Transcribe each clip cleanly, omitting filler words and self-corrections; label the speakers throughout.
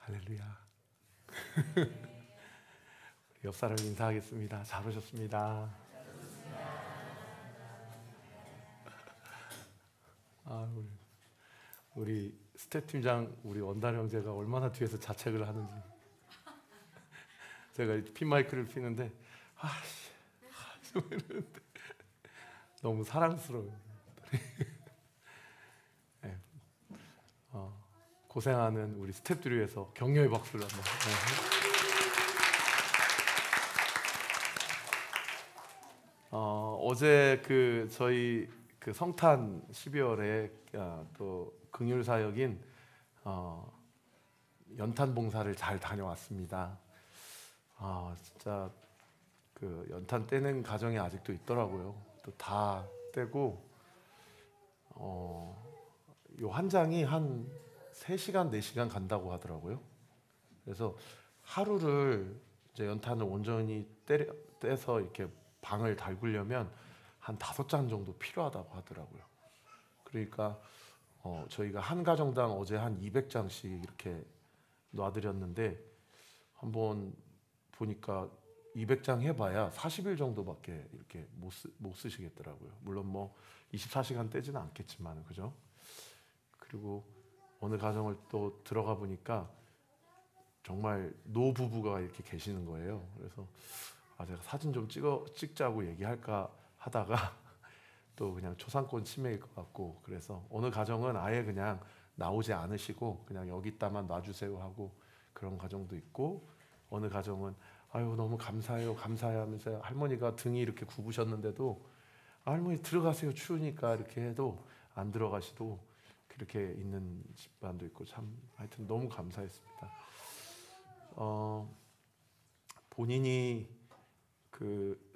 Speaker 1: 할렐루야. 옆 사람 인사하겠습니다. 잘 오셨습니다. 우리 스텝 팀장 우리 원달 형제가 얼마나 뒤에서 자책을 하는지. 제가 핀 마이크를 피는데 이러는데 너무 사랑스러워요. 네. 고생하는 우리 스텝들 위해서 격려의 박수를 한번. 어제 저희 성탄 12월에 또 긍휼 사역인 연탄 봉사를 잘 다녀왔습니다. 진짜 연탄 떼는 가정이 아직도 있더라고요. 또 다 떼고 요 한 장이 한 3시간 4시간 간다고 하더라고요. 그래서 하루를 이제 연탄을 온전히 떼서 이렇게 방을 달구려면 한 5장 정도 필요하다고 하더라고요. 그러니까 저희가 한 가정당 어제 한 200장씩 이렇게 놔드렸는데 한번 보니까 200장 해봐야 40일 정도밖에 이렇게 못 쓰시겠더라고요. 물론 뭐 24시간 떼지는 않겠지만, 그죠? 그리고 어느 가정을 또 들어가 보니까 정말 노부부가 이렇게 계시는 거예요. 그래서 제가 사진 좀 찍자고 얘기할까 하다가 또 그냥 초상권 침해일 것 같고, 그래서 어느 가정은 아예 그냥 나오지 않으시고 그냥 여기다만 놔주세요 하고 그런 가정도 있고, 어느 가정은 아유 너무 감사해요 하면서 할머니가 등이 이렇게 굽으셨는데도 할머니 들어가세요 추우니까 이렇게 해도 안 들어가시고 그렇게 있는 집안도 있고, 참 하여튼 너무 감사했습니다. 본인이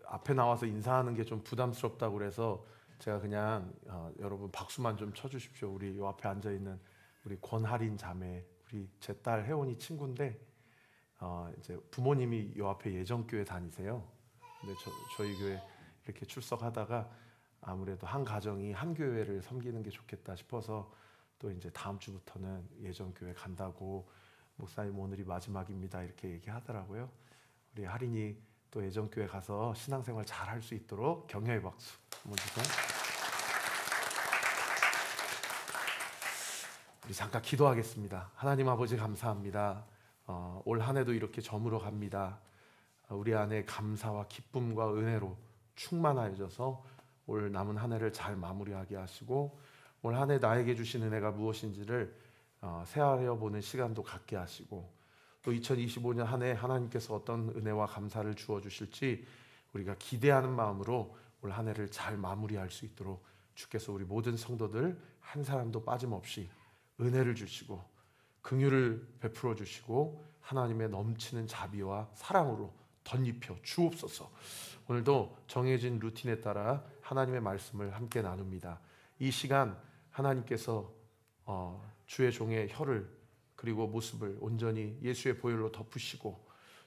Speaker 1: 앞에 나와서 인사하는 게 좀 부담스럽다고 그래서 제가 그냥 여러분 박수만 좀 쳐주십시오. 우리 요 앞에 앉아 있는 우리 권하린 자매, 우리 제 딸 혜원이 친구인데 이제 부모님이 요 앞에 예정교회 다니세요. 근데 저희 교회 이렇게 출석하다가 아무래도 한 가정이 한 교회를 섬기는 게 좋겠다 싶어서 또 이제 다음 주부터는 예정교회 간다고, 목사님 오늘이 마지막입니다 이렇게 얘기하더라고요. 우리 하린이 또 예정교회 가서 신앙생활 잘 할 수 있도록 격려의 박수 한번 주세요. 우리 잠깐 기도하겠습니다. 하나님 아버지 감사합니다. 올 한 해도 이렇게 저물어 갑니다. 우리 안에 감사와 기쁨과 은혜로 충만하여져서 올 남은 한 해를 잘 마무리하게 하시고, 올 한 해 나에게 주신 은혜가 무엇인지를 새하여 보는 시간도 갖게 하시고, 또 2025년 한 해 하나님께서 어떤 은혜와 감사를 주어 주실지 우리가 기대하는 마음으로 올 한 해를 잘 마무리할 수 있도록 주께서 우리 모든 성도들 한 사람도 빠짐없이 은혜를 주시고 긍휼을 베풀어 주시고 하나님의 넘치는 자비와 사랑으로 덧입혀 주옵소서. 오늘도 정해진 루틴에 따라 하나님의 말씀을 함께 나눕니다. 이 시간 하나님께서 주의 종의 혀를 그리고 모습을 온전히 예수의 보혈로 덮으시고,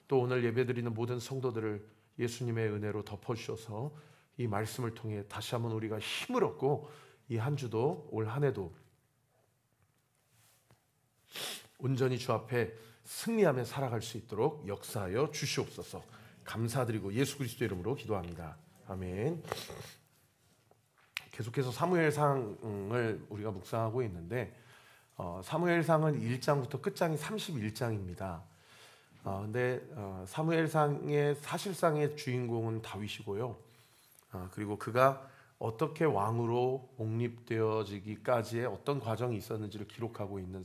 Speaker 1: 또 오늘 예배드리는 모든 성도들을 예수님의 은혜로 덮어주셔서 이 말씀을 통해 다시 한번 우리가 힘을 얻고 이 한 주도 올 한 해도 온전히 주 앞에 승리하며 살아갈 수 있도록 역사하여 주시옵소서. 감사드리고 예수 그리스도 이름으로 기도합니다. 아멘. 계속해서 사무엘상을 우리가 묵상하고 있는데 사무엘상은 1장부터 끝장이 31장입니다. 근데 사무엘상의 사실상의 주인공은 다윗이고요. 그리고 그가 어떻게 왕으로 옹립되어지기까지의 어떤 과정이 있었는지를 기록하고 있는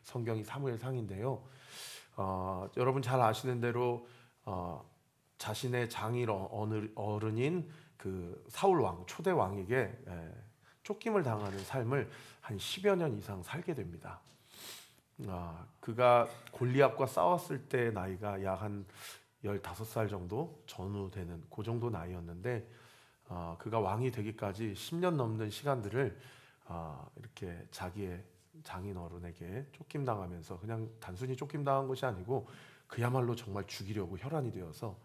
Speaker 1: 성경이 사무엘상인데요. 여러분 잘 아시는 대로 자신의 장일 어른인 사울 왕, 초대 왕에게 쫓김을 당하는 삶을 한 10여 년 이상 살게 됩니다. 그가 골리앗과 싸웠을 때 나이가 약 한 15살 정도 전후되는 그 정도 나이였는데, 그가 왕이 되기까지 10년 넘는 시간들을 이렇게 자기의 장인 어른에게 쫓김당하면서, 그냥 단순히 쫓김당한 것이 아니고 그야말로 정말 죽이려고 혈안이 되어서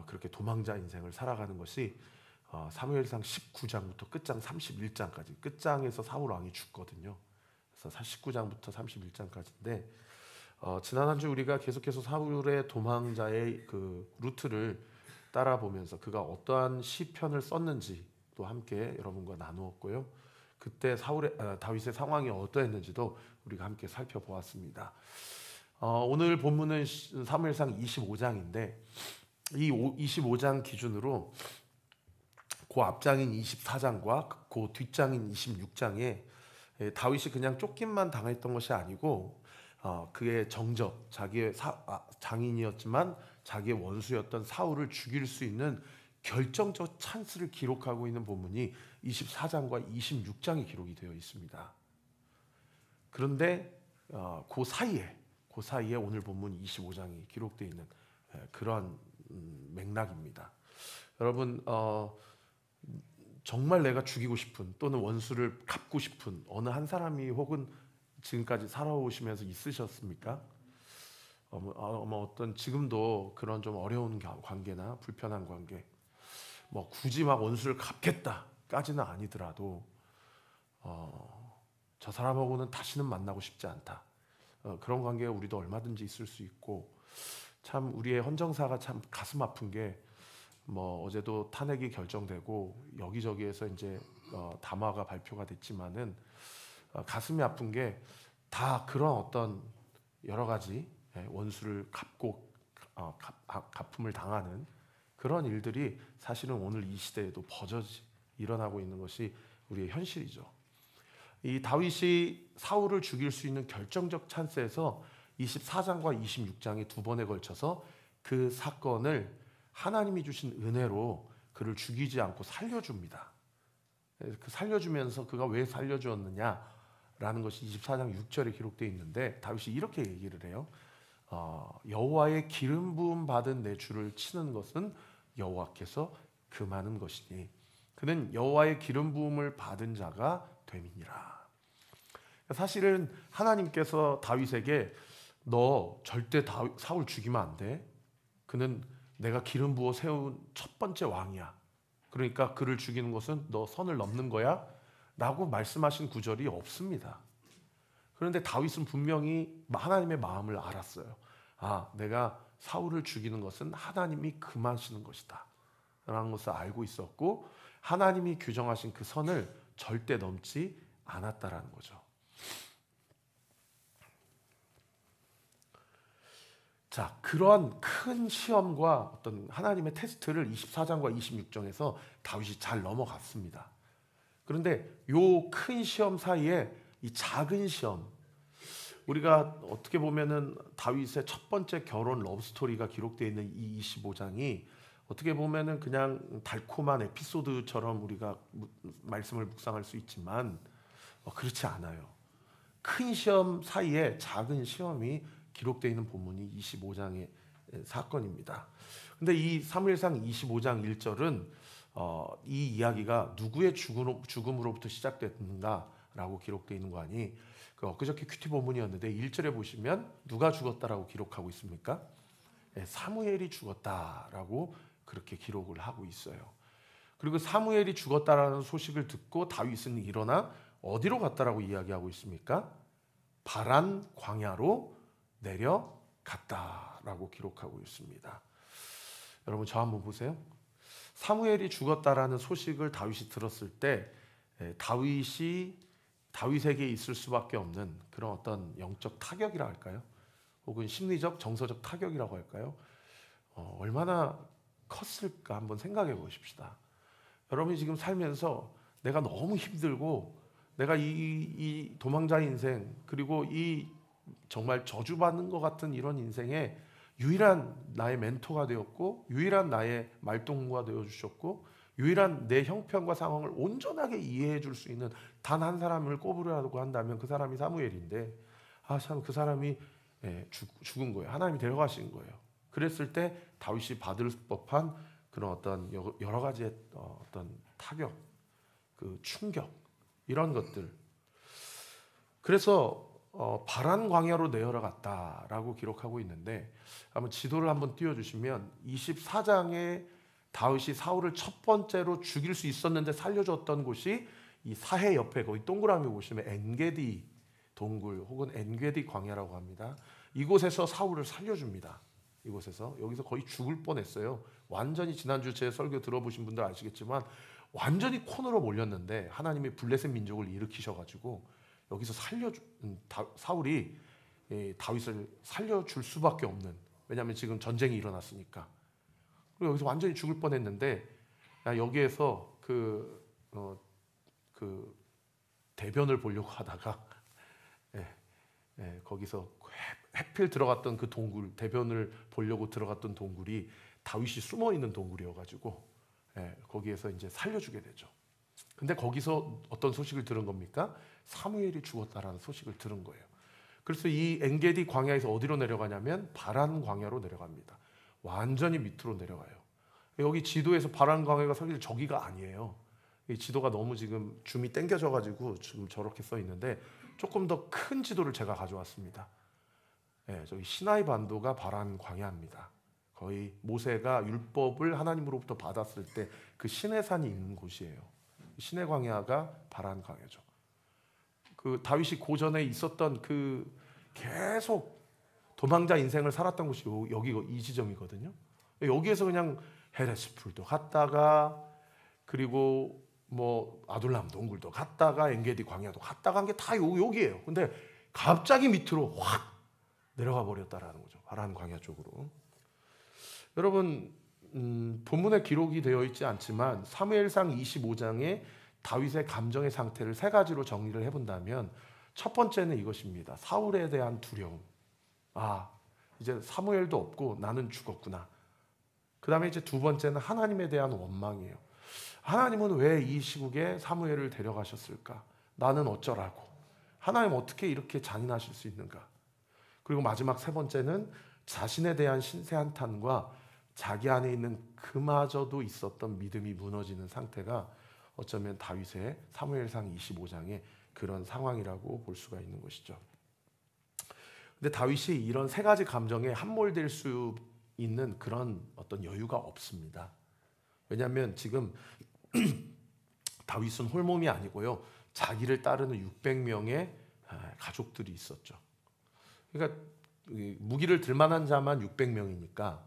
Speaker 1: 그렇게 도망자 인생을 살아가는 것이 사무엘상 19장부터 끝장 31장까지, 끝장에서 사울 왕이 죽거든요. 그래서 19장부터 31장까지인데 지난 한 주 우리가 계속해서 사울의 도망자의 그 루트를 따라보면서 그가 어떠한 시편을 썼는지 또 함께 여러분과 나누었고요. 그때 다윗의 상황이 어떠했는지도 우리가 함께 살펴보았습니다. 오늘 본문은 사무엘상 25장인데 이 25장 기준으로 그 앞장인 24장과 그 뒷장인 26장에 다윗이 그냥 쫓김만 당했던 것이 아니고 그의 정적, 자기의 장인이었지만 자기의 원수였던 사울을 죽일 수 있는 결정적 찬스를 기록하고 있는 본문이 24장과 26장이 기록이 되어 있습니다. 그런데 그 사이에 오늘 본문 25장이 기록되어 있는 그런 맥락입니다. 여러분 정말 내가 죽이고 싶은 또는 원수를 갚고 싶은 어느 한 사람이 혹은 지금까지 살아오시면서 있으셨습니까? 어떤 지금도 그런 좀 어려운 관계나 불편한 관계, 뭐 굳이 막 원수를 갚겠다까지는 아니더라도 저 사람하고는 다시는 만나고 싶지 않다. 그런 관계가 우리도 얼마든지 있을 수 있고, 참 우리의 헌정사가 참 가슴 아픈 게 뭐 어제도 탄핵이 결정되고 여기저기에서 이제 담화가 발표가 됐지만은 가슴이 아픈 게 다 그런 어떤 여러 가지 원수를 갚고 갚음을 당하는 그런 일들이 사실은 오늘 이 시대에도 버젓이 일어나고 있는 것이 우리의 현실이죠. 이 다윗이 사울을 죽일 수 있는 결정적 찬스에서 24장과 26장이 두 번에 걸쳐서 그 사건을 하나님이 주신 은혜로 그를 죽이지 않고 살려줍니다. 그 살려주면서 그가 왜 살려주었느냐라는 것이 24장 6절에 기록되어 있는데 다윗이 이렇게 얘기를 해요. 여호와의 기름 부음 받은 내 주를 치는 것은 여호와께서 금하는 것이니 그는 여호와의 기름 부음을 받은 자가 됨이니라. 사실은 하나님께서 다윗에게 너 절대 사울 죽이면 안 돼. 그는 내가 기름 부어 세운 첫 번째 왕이야. 그러니까 그를 죽이는 것은 너 선을 넘는 거야 라고 말씀하신 구절이 없습니다. 그런데 다윗은 분명히 하나님의 마음을 알았어요. 내가 사울을 죽이는 것은 하나님이 금하시는 것이다 라는 것을 알고 있었고, 하나님이 규정하신 그 선을 절대 넘지 않았다라는 거죠. 자, 그러한 큰 시험과 어떤 하나님의 테스트를 24장과 26장에서 다윗이 잘 넘어갔습니다. 그런데 요 큰 시험 사이에 이 작은 시험, 우리가 어떻게 보면은 다윗의 첫 번째 결혼 러브스토리가 기록되어 있는 이 25장이 어떻게 보면은 그냥 달콤한 에피소드처럼 우리가 말씀을 묵상할 수 있지만 그렇지 않아요. 큰 시험 사이에 작은 시험이 기록되어 있는 본문이 25장의 사건입니다. 근데 이 사무엘상 25장 1절은 이 이야기가 누구의 죽음으로부터 시작됐는가라고 기록되어 있는 거 아니? 엊그저께 큐티 본문이었는데 1절에 보시면 누가 죽었다라고 기록하고 있습니까? 사무엘이 죽었다라고 그렇게 기록을 하고 있어요. 그리고 사무엘이 죽었다라는 소식을 듣고 다윗은 일어나 어디로 갔다라고 이야기하고 있습니까? 바란 광야로 내려갔다라고 기록하고 있습니다. 여러분 저 한번 보세요. 사무엘이 죽었다라는 소식을 다윗이 들었을 때 다윗에게 있을 수밖에 없는 그런 어떤 영적 타격이라 할까요? 혹은 심리적, 정서적 타격이라고 할까요? 얼마나 컸을까 한번 생각해 보십시다. 여러분이 지금 살면서 내가 너무 힘들고 내가 이 도망자 인생, 그리고 이 정말 저주받는 것 같은 이런 인생에 유일한 나의 멘토가 되었고, 유일한 나의 말동무가 되어주셨고, 유일한 내 형편과 상황을 온전하게 이해해 줄 수 있는 단 한 사람을 꼽으려고 한다면 그 사람이 사무엘인데, 참 그 사람이 죽은 거예요. 하나님이 데려가신 거예요. 그랬을 때 다윗이 받을 법한 그런 어떤 여러 가지의 어떤 타격, 그 충격, 이런 것들. 그래서 바란 광야로 내려갔다라고 기록하고 있는데, 한번 지도를 한번 띄워주시면 24장에 다윗이 사울을 첫 번째로 죽일 수 있었는데 살려줬던 곳이 이 사해 옆에 거기 동그라미 보시면 엔게디 동굴 혹은 엔게디 광야라고 합니다. 이곳에서 사울을 살려줍니다. 여기서 거의 죽을 뻔했어요. 완전히 지난주 제 설교 들어보신 분들 아시겠지만 완전히 코너로 몰렸는데 하나님이 블레셋 민족을 일으키셔가지고 여기서 사울이 다윗을 살려줄 수밖에 없는, 왜냐하면 지금 전쟁이 일어났으니까. 그리고 여기서 완전히 죽을 뻔했는데 여기에서 그 대변을 보려고 하다가 거기서 해필 들어갔던 그 동굴, 대변을 보려고 들어갔던 동굴이 다윗이 숨어 있는 동굴이어가지고 거기에서 이제 살려주게 되죠. 근데 거기서 어떤 소식을 들은 겁니까? 사무엘이 죽었다라는 소식을 들은 거예요. 그래서 이 엔게디 광야에서 어디로 내려가냐면 바란 광야로 내려갑니다. 완전히 밑으로 내려가요. 여기 지도에서 바란 광야가 사실 저기가 아니에요. 이 지도가 너무 지금 줌이 당겨져가지고 지금 저렇게 써 있는데 조금 더 큰 지도를 제가 가져왔습니다. 저기 시나이 반도가 바란 광야입니다. 거의 모세가 율법을 하나님으로부터 받았을 때 그 시내산이 있는 곳이에요. 시내 광야가 바란 광야죠. 그 다윗이 고전에 있었던 그 계속 도망자 인생을 살았던 곳이 여기 이 지점이거든요. 여기에서 그냥 헤레스풀도 갔다가 그리고 뭐 아둘람 동굴도 갔다가 엔게디 광야도 갔다가 한 게 다 여기예요. 근데 갑자기 밑으로 확 내려가 버렸다라는 거죠. 바란 광야 쪽으로. 여러분 본문에 기록이 되어 있지 않지만 사무엘상 25장에 다윗의 감정의 상태를 세 가지로 정리를 해본다면 첫 번째는 이것입니다. 사울에 대한 두려움. 이제 사무엘도 없고 나는 죽었구나. 그 다음에 이제 두 번째는 하나님에 대한 원망이에요. 하나님은 왜 이 시국에 사무엘을 데려가셨을까? 나는 어쩌라고? 하나님 어떻게 이렇게 잔인하실 수 있는가? 그리고 마지막 세 번째는 자신에 대한 신세 한탄과 자기 안에 있는 그마저도 있었던 믿음이 무너지는 상태가 어쩌면 다윗의 사무엘상 25장의 그런 상황이라고 볼 수가 있는 것이죠. 근데 다윗이 이런 세 가지 감정에 함몰될 수 있는 그런 어떤 여유가 없습니다. 왜냐하면 지금 다윗은 홀몸이 아니고요. 자기를 따르는 600명의 가족들이 있었죠. 그러니까 무기를 들만한 자만 600명이니까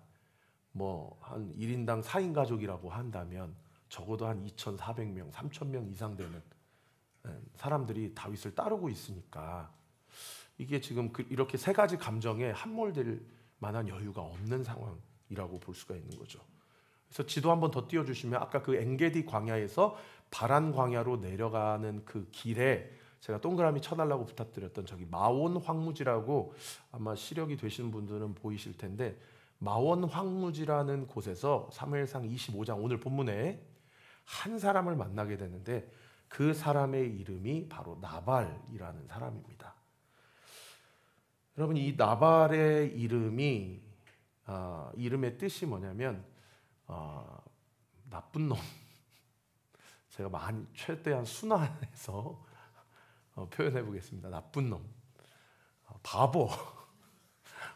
Speaker 1: 뭐 한 1인당 4인 가족이라고 한다면 적어도 한 2,400명, 3,000명 이상 되는 사람들이 다윗을 따르고 있으니까 이게 지금 이렇게 세 가지 감정에 함몰될 만한 여유가 없는 상황이라고 볼 수가 있는 거죠. 그래서 지도 한번 더 띄워주시면 아까 그 엔게디 광야에서 바란 광야로 내려가는 그 길에 제가 동그라미 쳐달라고 부탁드렸던 저기 마온 황무지라고 아마 시력이 되시는 분들은 보이실 텐데 마온 황무지라는 곳에서 사무엘상 25장 오늘 본문에 한 사람을 만나게 되는데 그 사람의 이름이 바로 나발이라는 사람입니다. 여러분 이 나발의 이름의 뜻이 뭐냐면 나쁜 놈. 제가 최대한 순화해서 표현해 보겠습니다. 나쁜 놈, 바보,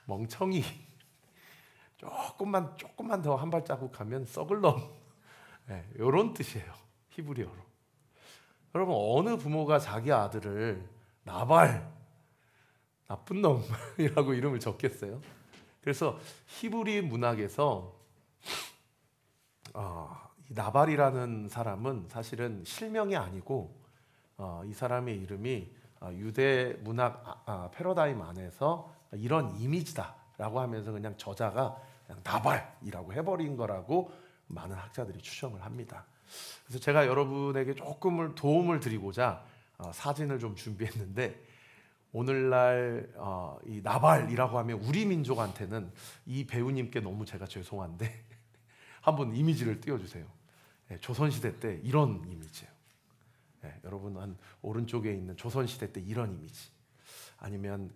Speaker 1: 멍청이. 조금만 더 한 발자국 가면 썩을 놈. 이런 뜻이에요. 히브리어로. 여러분 어느 부모가 자기 아들을 나발, 나쁜 놈이라고 이름을 적겠어요? 그래서 히브리 문학에서 이 나발이라는 사람은 사실은 실명이 아니고 이 사람의 이름이 유대 문학 패러다임 안에서 이런 이미지다라고 하면서 그냥 저자가 그냥 나발이라고 해버린 거라고 많은 학자들이 추정을 합니다. 그래서 제가 여러분에게 조금 도움을 드리고자 사진을 좀 준비했는데 오늘날 이 나발이라고 하면 우리 민족한테는 이 배우님께 너무 제가 죄송한데 한번 이미지를 띄워주세요. 조선시대 때 이런 이미지예요. 여러분 한 오른쪽에 있는 조선시대 때 이런 이미지 아니면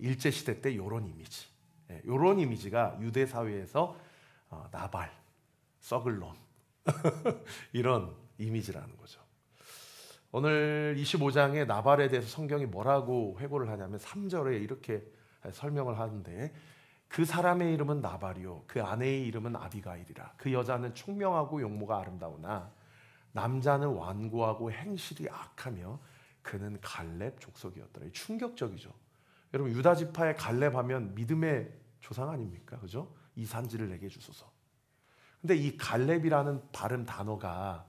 Speaker 1: 일제시대 때 이런 이미지 이런 이미지가 유대 사회에서 나발, 썩을 놈 이런 이미지라는 거죠. 오늘 25장의 나발에 대해서 성경이 뭐라고 회고를 하냐면 3절에 이렇게 설명을 하는데 그 사람의 이름은 나발이요 그 아내의 이름은 아비가일이라 그 여자는 총명하고 용모가 아름다우나 남자는 완고하고 행실이 악하며 그는 갈렙 족속이었더라. 충격적이죠. 여러분 유다 지파의 갈렙하면 믿음의 조상 아닙니까? 그죠? 이 산지를 내게 주소서. 근데 이 갈렙이라는 발음 단어가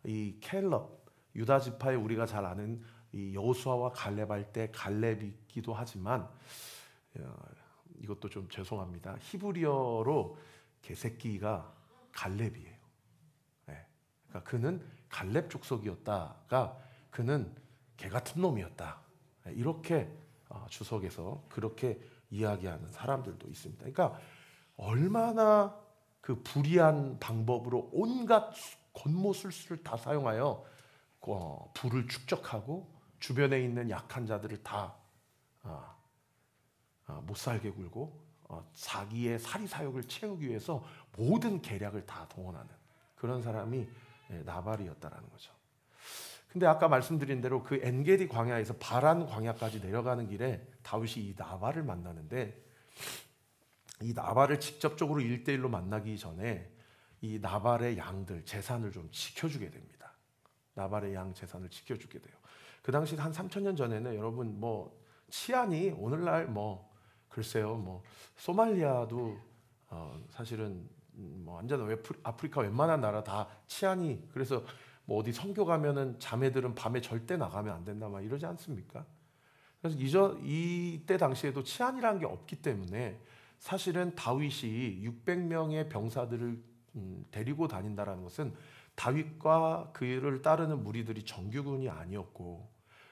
Speaker 1: 이 켈럽 유다 지파의 우리가 잘 아는 이 여호수아와 갈렙 할 때 갈렙이기도 하지만 이것도 좀 죄송합니다. 히브리어로 개새끼가 갈렙이에요. 네. 그러니까 그는 갈렙 족속이었다가 그는 개 같은 놈이었다. 네. 이렇게 주석에서 그렇게 이야기하는 사람들도 있습니다. 그러니까 얼마나 그 불의한 방법으로 온갖 권모술수를 다 사용하여 부를 축적하고 주변에 있는 약한 자들을 다 못살게 굴고 자기의 사리사욕을 채우기 위해서 모든 계략을 다 동원하는 그런 사람이 나발이었다라는 거죠. 근데 아까 말씀드린 대로 그 엔게디 광야에서 바란 광야까지 내려가는 길에 다윗이 이 나발을 만나는데 이 나발을 직접적으로 1대1로 만나기 전에 이 나발의 양들 재산을 좀 지켜주게 됩니다. 나발의 양 재산을 지켜주게 돼요. 그 당시 한 3,000년 전에는 여러분 뭐 치안이 오늘날 뭐 글쎄요 뭐 소말리아도 사실은 뭐 완전 아프리카 웬만한 나라 다 치안이 그래서 뭐 어디 선교 가면은 자매들은 밤에 절대 나가면 안 된다 막 이러지 않습니까? 그래서 이때 당시에도 치안이라는 게 없기 때문에 사실은 다윗이 600명의 병사들을 데리고 다닌다라는 것은 다윗과 그를 따르는 무리들이 정규군이 아니었고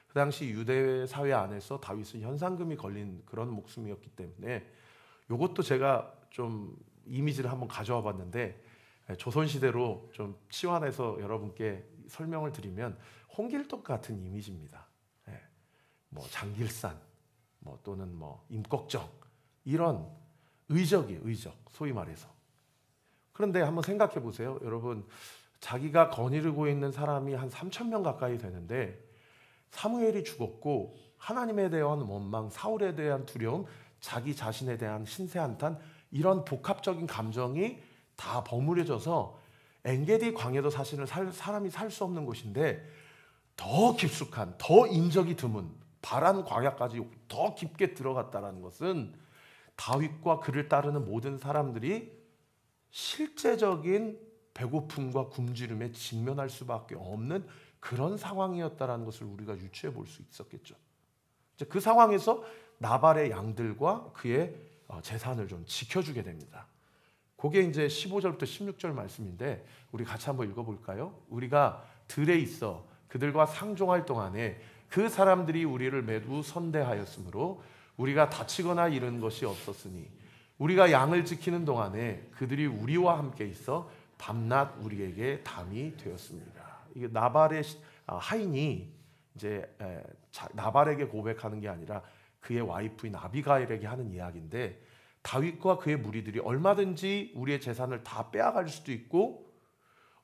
Speaker 1: 그 당시 유대 사회 안에서 다윗은 현상금이 걸린 그런 목숨이었기 때문에 이것도 제가 좀 이미지를 한번 가져와 봤는데 조선시대로 좀 치환해서 여러분께 설명을 드리면 홍길동 같은 이미지입니다. 뭐 장길산 뭐 또는 뭐 임꺽정 이런 의적 소위 말해서. 그런데 한번 생각해 보세요. 여러분 자기가 거느리고 있는 사람이 한 3,000명 가까이 되는데 사무엘이 죽었고 하나님에 대한 원망, 사울에 대한 두려움, 자기 자신에 대한 신세한탄 이런 복합적인 감정이 다 버무려져서 엔게디 광야도 사실은 사람이 살 수 없는 곳인데 더 깊숙한, 더 인적이 드문 바란 광야까지 더 깊게 들어갔다는 것은 다윗과 그를 따르는 모든 사람들이 실제적인 배고픔과 굶주림에 직면할 수밖에 없는 그런 상황이었다는 것을 우리가 유추해 볼 수 있었겠죠. 이제 그 상황에서 나발의 양들과 그의 재산을 좀 지켜주게 됩니다. 그게 이제 15절부터 16절 말씀인데 우리 같이 한번 읽어볼까요? 우리가 들에 있어 그들과 상종할 동안에 그 사람들이 우리를 매우 선대하였으므로 우리가 다치거나 잃은 것이 없었으니 우리가 양을 지키는 동안에 그들이 우리와 함께 있어 밤낮 우리에게 담이 되었습니다. 이게 나발의 하인이 이제 나발에게 고백하는 게 아니라 그의 와이프인 아비가일에게 하는 이야기인데 다윗과 그의 무리들이 얼마든지 우리의 재산을 다 빼앗을 수도 있고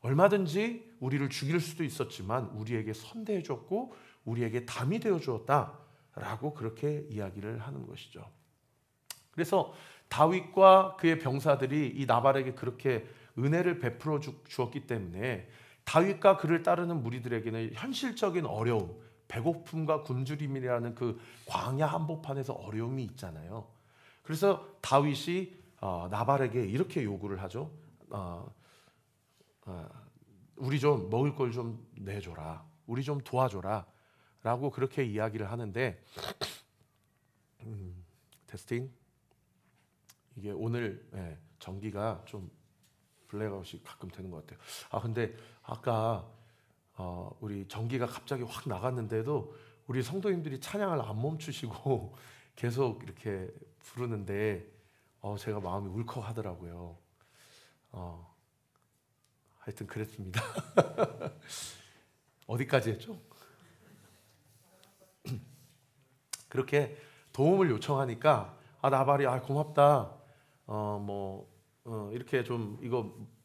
Speaker 1: 얼마든지 우리를 죽일 수도 있었지만 우리에게 선대해 줬고 우리에게 담이 되어 주었다라고 그렇게 이야기를 하는 것이죠. 그래서 다윗과 그의 병사들이 이 나발에게 그렇게 은혜를 베풀어 주었기 때문에 다윗과 그를 따르는 무리들에게는 현실적인 어려움, 배고픔과 굶주림이라는 그 광야 한복판에서 어려움이 있잖아요. 그래서 다윗이 나발에게 이렇게 요구를 하죠. 우리 좀 먹을 걸 좀 내줘라. 우리 좀 도와줘라. 라고 그렇게 이야기를 하는데 테스팅. 이게 오늘 전기가 좀 블랙아웃이 가끔 되는 것 같아요. 근데 아까 우리 전기가 갑자기 확 나갔는데도 우리 성도님들이 찬양을 안 멈추시고 계속 이렇게 부르는데 제가 마음이 울컥하더라고요. 하여튼 그랬습니다. 어디까지 했죠? 그렇게 도움을 요청하니까 나발이 고맙다. 이렇게 좀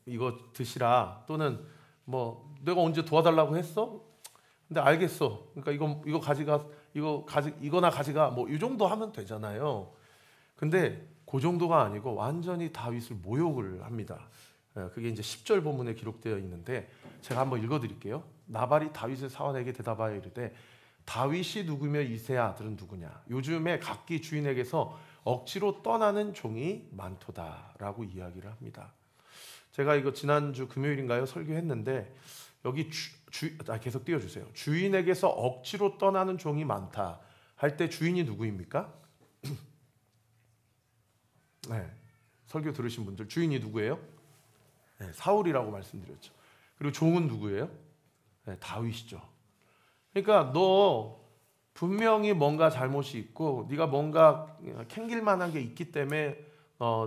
Speaker 1: 이거 드시라 또는 뭐 내가 언제 도와달라고 했어? 근데 알겠어. 그러니까 이거나 가져가 뭐 이 정도 하면 되잖아요. 근데 그 정도가 아니고 완전히 다윗을 모욕을 합니다. 그게 이제 10절 본문에 기록되어 있는데 제가 한번 읽어드릴게요. 나발이 다윗의 사환에게 대답하여 이르되 다윗이 누구며 이새의 아들은 누구냐? 요즘에 각기 주인에게서 억지로 떠나는 종이 많도다라고 이야기를 합니다. 제가 이거 지난주 금요일인가요? 설교했는데 여기 계속 띄워주세요. 주인에게서 억지로 떠나는 종이 많다 할 때 주인이 누구입니까? 네, 설교 들으신 분들 주인이 누구예요? 네, 사울이라고 말씀드렸죠. 그리고 종은 누구예요? 네, 다윗이죠. 그러니까 너 분명히 뭔가 잘못이 있고 네가 뭔가 캥길 만한 게 있기 때문에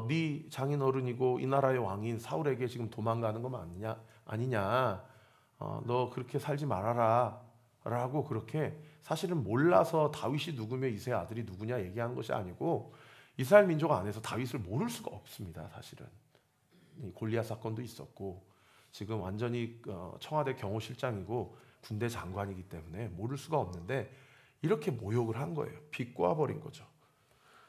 Speaker 1: 네 장인어른이고 이 나라의 왕인 사울에게 지금 도망가는 거 아니냐? 너 그렇게 살지 말아라 라고 그렇게 사실은 몰라서 다윗이 누구며 이새의 아들이 누구냐 얘기하는 것이 아니고 이스라엘 민족 안에서 다윗을 모를 수가 없습니다. 사실은 이 골리앗 사건도 있었고 지금 완전히 청와대 경호실장이고 군대 장관이기 때문에 모를 수가 없는데 이렇게 모욕을 한 거예요. 비꼬아버린 거죠.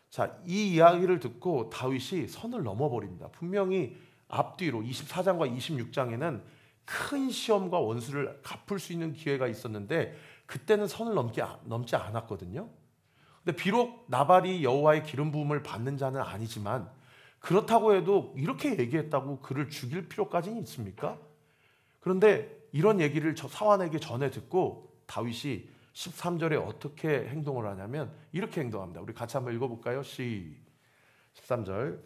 Speaker 1: 자, 이 이야기를 듣고 다윗이 선을 넘어버립니다. 분명히 앞뒤로 24장과 26장에는 큰 시험과 원수를 갚을 수 있는 기회가 있었는데 그때는 선을 넘지 않았거든요. 근데 비록 나발이 여호와의 기름 부음을 받는 자는 아니지만 그렇다고 해도 이렇게 얘기했다고 그를 죽일 필요까지는 있습니까? 그런데 이런 얘기를 저 사환에게 전해 듣고 다윗이 13절에 어떻게 행동을 하냐면 이렇게 행동합니다. 우리 같이 한번 읽어볼까요? 13절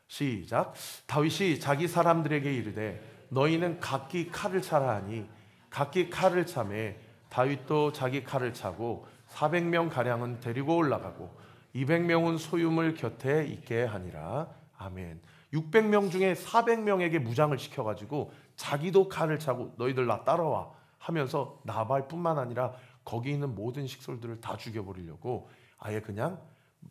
Speaker 1: 시작. 다윗이 자기 사람들에게 이르되 너희는 각기 칼을 차라 하니 각기 칼을 차매 다윗도 자기 칼을 차고 400명 가량은 데리고 올라가고 200명은 소유물 곁에 있게 하니라. 아멘. 600명 중에 400명에게 무장을 시켜가지고 자기도 칼을 차고 너희들 나 따라와 하면서 나발뿐만 아니라 거기 있는 모든 식솔들을 다 죽여버리려고 아예 그냥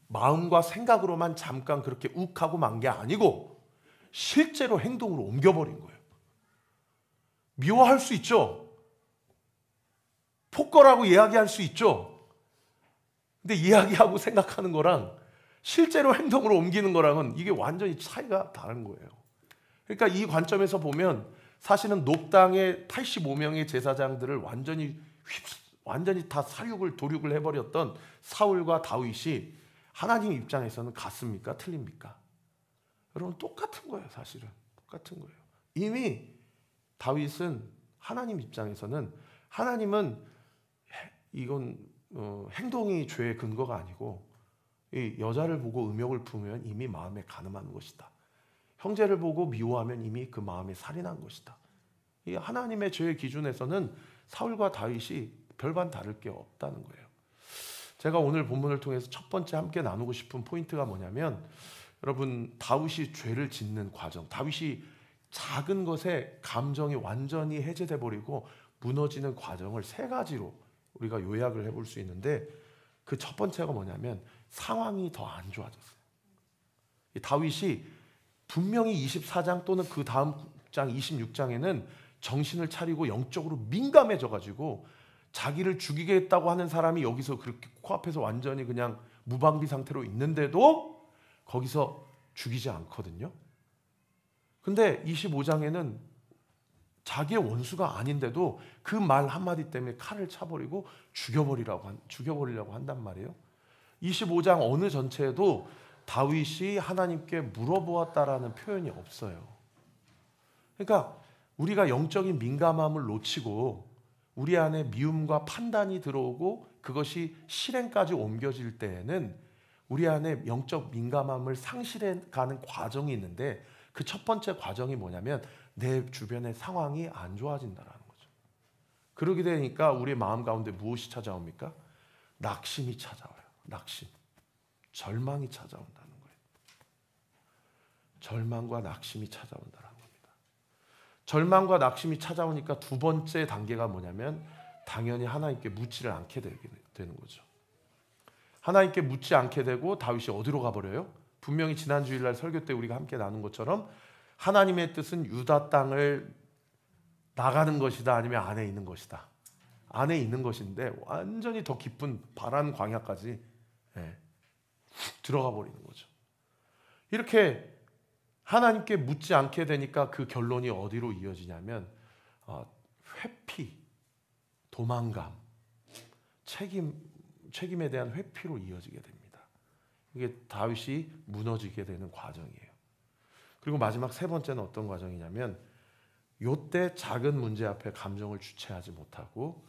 Speaker 1: 마음과 생각으로만 잠깐 그렇게 욱하고 만 게 아니고 실제로 행동으로 옮겨버린 거예요. 미워할 수 있죠. 폭거라고 이야기할 수 있죠. 근데 이야기하고 생각하는 거랑 실제로 행동으로 옮기는 거랑은 이게 완전히 차이가 다른 거예요. 그러니까 이 관점에서 보면 사실은 녹당의 85명의 제사장들을 완전히 다 도륙을 해버렸던 사울과 다윗이 하나님 입장에서는 같습니까? 틀립니까? 여러분 똑같은 거예요. 사실은 똑같은 거예요. 이미 다윗은 하나님 입장에서는 하나님은 이건 행동이 죄의 근거가 아니고 이 여자를 보고 음욕을 품으면 이미 마음에 간음한 것이다. 형제를 보고 미워하면 이미 그 마음에 살인한 것이다. 이 하나님의 죄의 기준에서는 사울과 다윗이 별반 다를 게 없다는 거예요. 제가 오늘 본문을 통해서 첫 번째 함께 나누고 싶은 포인트가 뭐냐면 여러분 다윗이 죄를 짓는 과정, 다윗이 작은 것에 감정이 완전히 해제돼 버리고 무너지는 과정을 세 가지로 우리가 요약을 해볼 수 있는데 그 첫 번째가 뭐냐면 상황이 더 안 좋아졌어요. 다윗이 분명히 24장 또는 그 다음 장 26장에는 정신을 차리고 영적으로 민감해져가지고 자기를 죽이겠다고 하는 사람이 여기서 그렇게 코앞에서 완전히 그냥 무방비 상태로 있는데도 거기서 죽이지 않거든요. 근데 25장에는 자기의 원수가 아닌데도 그 말 한마디 때문에 칼을 차버리고 죽여버리려고 한단 말이에요. 25장 어느 전체에도 다윗이 하나님께 물어보았다라는 표현이 없어요. 그러니까 우리가 영적인 민감함을 놓치고 우리 안에 미움과 판단이 들어오고 그것이 실행까지 옮겨질 때에는 우리 안에 영적 민감함을 상실해가는 과정이 있는데 그 첫 번째 과정이 뭐냐면 내 주변의 상황이 안 좋아진다는 거죠. 그러게 되니까 우리 마음 가운데 무엇이 찾아옵니까? 낙심이 찾아와요. 낙심. 절망이 찾아온다는 거예요. 절망과 낙심이 찾아온다는 겁니다. 절망과 낙심이 찾아오니까 두 번째 단계가 뭐냐면 당연히 하나님께 묻지를 않게 되는 거죠. 하나님께 묻지 않게 되고 다윗이 어디로 가버려요? 분명히 지난 주일날 설교 때 우리가 함께 나눈 것처럼 하나님의 뜻은 유다 땅을 나가는 것이다 아니면 안에 있는 것이다. 안에 있는 것인데 완전히 더 깊은 바란 광야까지 들어가 버리는 거죠. 이렇게 하나님께 묻지 않게 되니까 그 결론이 어디로 이어지냐면 회피, 도망감, 책임에 대한 회피로 이어지게 됩니다. 이게 다윗이 무너지게 되는 과정이에요. 그리고 마지막 세 번째는 어떤 과정이냐면 요때 작은 문제 앞에 감정을 주체하지 못하고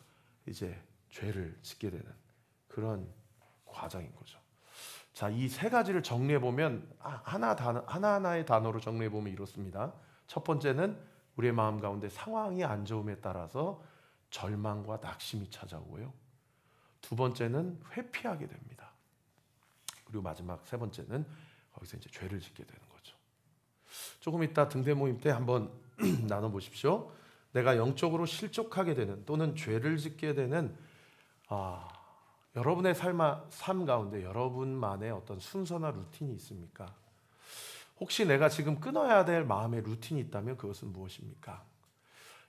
Speaker 1: 이제 죄를 짓게 되는 그런 과정인 거죠. 자, 이 세 가지를 정리해 보면 하나하나의 단어로 정리해 보면 이렇습니다. 첫 번째는 우리의 마음 가운데 상황이 안 좋음에 따라서 절망과 낙심이 찾아오고요. 두 번째는 회피하게 됩니다. 그리고 마지막 세 번째는 거기서 이제 죄를 짓게 되는 거죠. 조금 이따 등대 모임 때 한번 나눠 보십시오. 내가 영적으로 실족하게 되는 또는 죄를 짓게 되는 여러분의 삶 가운데 여러분만의 어떤 순서나 루틴이 있습니까? 혹시 내가 지금 끊어야 될 마음의 루틴이 있다면 그것은 무엇입니까?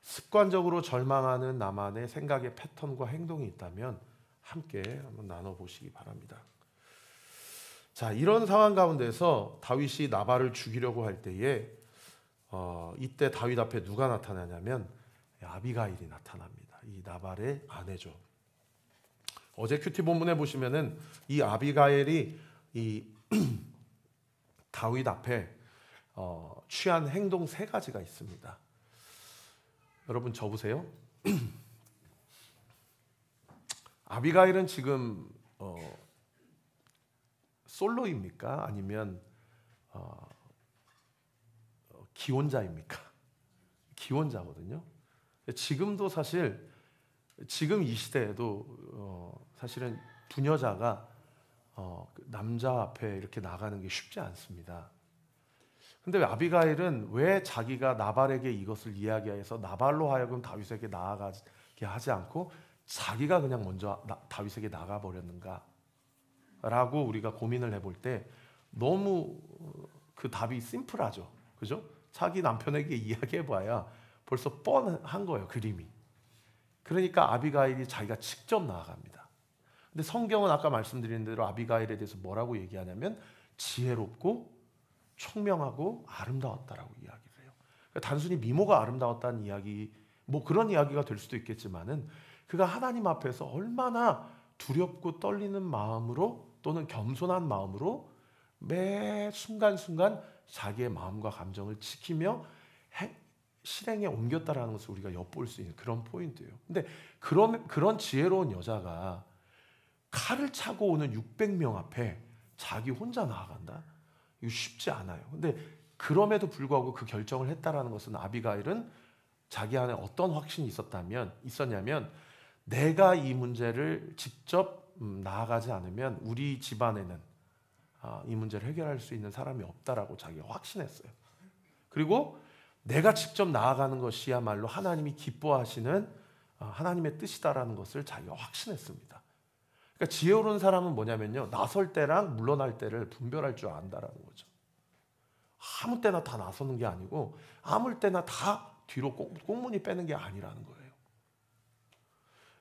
Speaker 1: 습관적으로 절망하는 나만의 생각의 패턴과 행동이 있다면 함께 한번 나눠보시기 바랍니다. 자, 이런 상황 가운데서 다윗이 나발을 죽이려고 할 때에 이때 다윗 앞에 누가 나타나냐면 아비가일이 나타납니다. 이 나발의 아내죠. 어제 큐티 본문에 보시면은 이 아비가일이 이 다윗 앞에 취한 행동 세 가지가 있습니다. 여러분 적으세요. 아비가일은 지금 솔로입니까? 아니면 기혼자입니까? 기혼자거든요. 지금도 사실 지금 이 시대에도 사실은 부녀자가 남자 앞에 이렇게 나가는 게 쉽지 않습니다. 근데 아비가일은 왜 자기가 나발에게 이것을 이야기해서 나발로 하여금 다윗에게 나아가게 하지 않고 자기가 그냥 먼저 다윗에게 나가버렸는가? 라고 우리가 고민을 해볼 때 너무 그 답이 심플하죠. 그죠? 자기 남편에게 이야기해봐야 벌써 뻔한 거예요, 그림이. 그러니까 아비가일이 자기가 직접 나아갑니다. 근데 성경은 아까 말씀드린 대로 아비가일에 대해서 뭐라고 얘기하냐면 지혜롭고 총명하고 아름다웠다라고 이야기를 해요. 그러니까 단순히 미모가 아름다웠다는 이야기, 뭐 그런 이야기가 될 수도 있겠지만은 그가 하나님 앞에서 얼마나 두렵고 떨리는 마음으로 또는 겸손한 마음으로 매 순간순간 자기의 마음과 감정을 지키며 실행에 옮겼다라는 것을 우리가 엿볼 수 있는 그런 포인트예요. 근데 그런 지혜로운 여자가 칼을 차고 오는 600명 앞에 자기 혼자 나아간다? 이거 쉽지 않아요. 근데 그럼에도 불구하고 그 결정을 했다라는 것은 아비가일은 자기 안에 어떤 확신이 있었냐면 내가 이 문제를 직접 나아가지 않으면 우리 집안에는 이 문제를 해결할 수 있는 사람이 없다라고 자기가 확신했어요. 그리고 내가 직접 나아가는 것이야말로 하나님이 기뻐하시는 하나님의 뜻이다라는 것을 자기가 확신했습니다. 그러니까 지혜로운 사람은 뭐냐면요, 나설 때랑 물러날 때를 분별할 줄 안다라는 거죠. 아무 때나 다 나서는 게 아니고 아무 때나 다 뒤로 꽁무니 빼는 게 아니라는 거예요.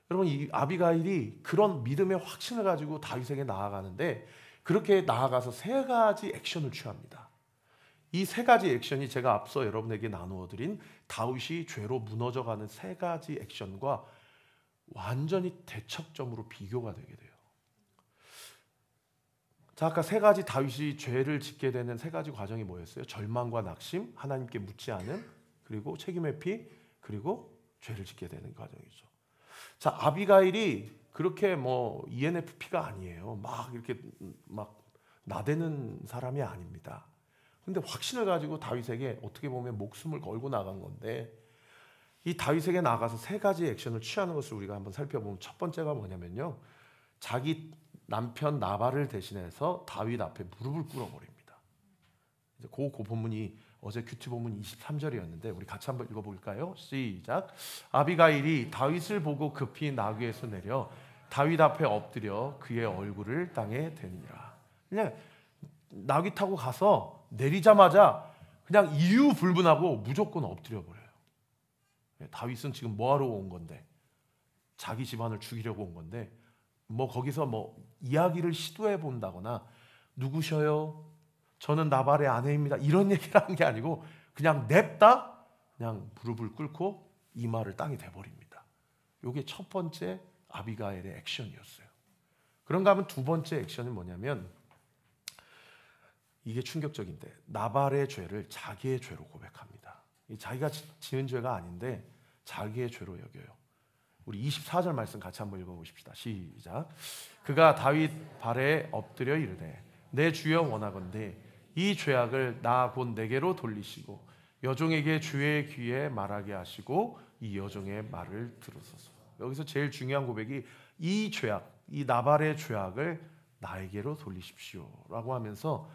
Speaker 1: 여러분, 이 아비가일이 그런 믿음의 확신을 가지고 다윗에게 나아가는데 그렇게 나아가서 세 가지 액션을 취합니다. 이 세 가지 액션이 제가 앞서 여러분에게 나누어드린 다윗이 죄로 무너져가는 세 가지 액션과 완전히 대척점으로 비교가 되게 돼요. 자, 아까 세 가지 다윗이 죄를 짓게 되는 세 가지 과정이 뭐였어요? 절망과 낙심, 하나님께 묻지 않은, 그리고 책임 회피, 그리고 죄를 짓게 되는 과정이죠. 자, 아비가일이 그렇게 뭐 ENFP가 아니에요. 막 이렇게 막 나대는 사람이 아닙니다. 근데 확신을 가지고 다윗에게 어떻게 보면 목숨을 걸고 나간 건데, 이 다윗에게 나가서 세 가지 액션을 취하는 것을 우리가 한번 살펴보면 첫 번째가 뭐냐면요, 자기 남편 나발을 대신해서 다윗 앞에 무릎을 꿇어버립니다. 이제 그 본문이 어제 큐티 본문 23절이었는데 우리 같이 한번 읽어볼까요? 시작. 아비가일이 다윗을 보고 급히 나귀에서 내려 다윗 앞에 엎드려 그의 얼굴을 땅에 대니라. 그냥 나귀 타고 가서 내리자마자 그냥 이유 불문하고 무조건 엎드려 버려요. 다윗은 지금 뭐하러 온 건데, 자기 집안을 죽이려고 온 건데, 뭐 거기서 뭐 이야기를 시도해 본다거나 누구셔요? 저는 나발의 아내입니다. 이런 얘기를 하는 게 아니고 그냥 냅다 그냥 무릎을 꿇고 이마를 땅에 대버립니다. 이게 첫 번째 아비가일의 액션이었어요. 그런가 하면 두 번째 액션은 뭐냐면, 이게 충격적인데, 나발의 죄를 자기의 죄로 고백합니다. 자기가 지은 죄가 아닌데 자기의 죄로 여겨요. 우리 24절 말씀 같이 한번 읽어보십시다. 시작. 그가 다윗 발에 엎드려 이르되 내 주여 원하건대 이 죄악을 나 곧 내게로 돌리시고 여종에게 주의 귀에 말하게 하시고 이 여종의 말을 들으소서. 여기서 제일 중요한 고백이 이 죄악, 이 나발의 죄악을 나에게로 돌리십시오 라고 하면서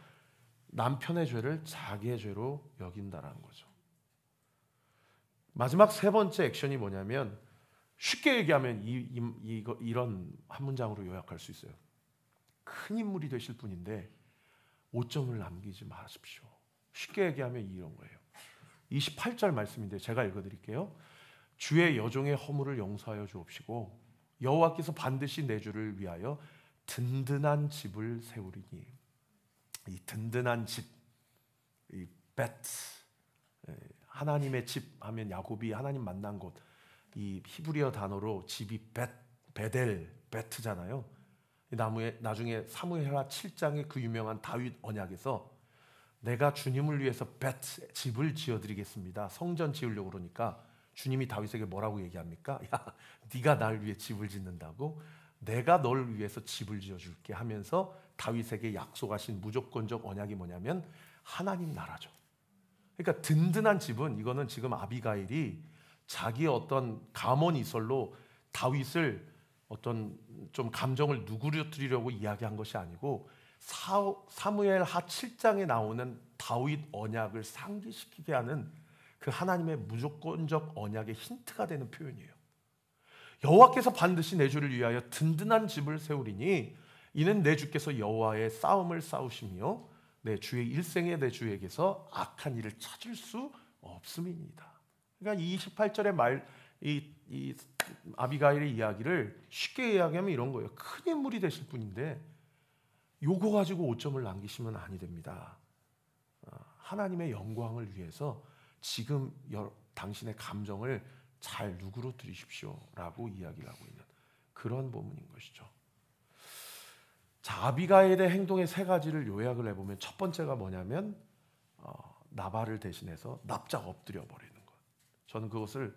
Speaker 1: 남편의 죄를 자기의 죄로 여긴다라는 거죠. 마지막 세 번째 액션이 뭐냐면, 쉽게 얘기하면 이런 한 문장으로 요약할 수 있어요. 큰 인물이 되실 분인데 오점을 남기지 마십시오. 쉽게 얘기하면 이런 거예요. 28절 말씀인데 제가 읽어드릴게요. 주의 여종의 허물을 용서하여 주옵시고 여호와께서 반드시 내 주를 위하여 든든한 집을 세우리니. 이 든든한 집, 이 베트, 하나님의 집 하면 야곱이 하나님 만난 곳, 이 히브리어 단어로 집이 베델, 베트잖아요. 나중에 사무엘하 7장의 그 유명한 다윗 언약에서 내가 주님을 위해서 베트, 집을 지어드리겠습니다. 성전 지으려고 그러니까 주님이 다윗에게 뭐라고 얘기합니까? 야, 네가 날 위해 집을 짓는다고? 내가 널 위해서 집을 지어줄게 하면서 다윗에게 약속하신 무조건적 언약이 뭐냐면 하나님 나라죠. 그러니까 든든한 집은, 이거는 지금 아비가일이 자기의 어떤 감언이설로 다윗을 어떤 좀 감정을 누그러뜨리려고 이야기한 것이 아니고 사무엘하 7장에 나오는 다윗 언약을 상기시키게 하는 그 하나님의 무조건적 언약의 힌트가 되는 표현이에요. 여호와께서 반드시 내 주를 위하여 든든한 집을 세우리니 이는 내 주께서 여호와의 싸움을 싸우시며 내 주의 일생에 내 주에게서 악한 일을 찾을 수 없음이니이다. 그러니까 28절의 말, 이 아비가일의 이야기를 쉽게 이야기하면 이런 거예요. 큰 인물이 되실 분인데 요거 가지고 오점을 남기시면 아니 됩니다. 하나님의 영광을 위해서 지금 당신의 감정을 잘 누그러뜨리십시오 라고 이야기를 하고 있는 그런 본문인 것이죠. 자, 아비가일의 행동의 세 가지를 요약을 해보면, 첫 번째가 뭐냐면 나발을 대신해서 납작 엎드려 버리는 것. 저는 그것을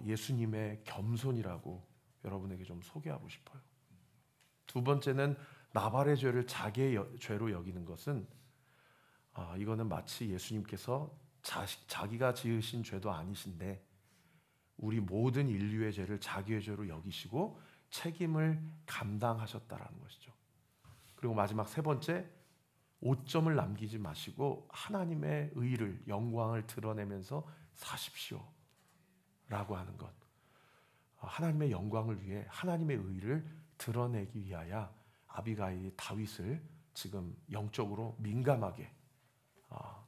Speaker 1: 예수님의 겸손이라고 여러분에게 좀 소개하고 싶어요. 두 번째는 나발의 죄를 자기의 죄로 여기는 것은 이거는 마치 예수님께서 자기가 지으신 죄도 아니신데 우리 모든 인류의 죄를 자기의 죄로 여기시고 책임을 감당하셨다라는 것이죠. 그리고 마지막 세 번째, 오점을 남기지 마시고 하나님의 의를, 영광을 드러내면서 사십시오 라고 하는 것. 하나님의 영광을 위해 하나님의 의를 드러내기 위하여 아비가일이 다윗을 지금 영적으로 민감하게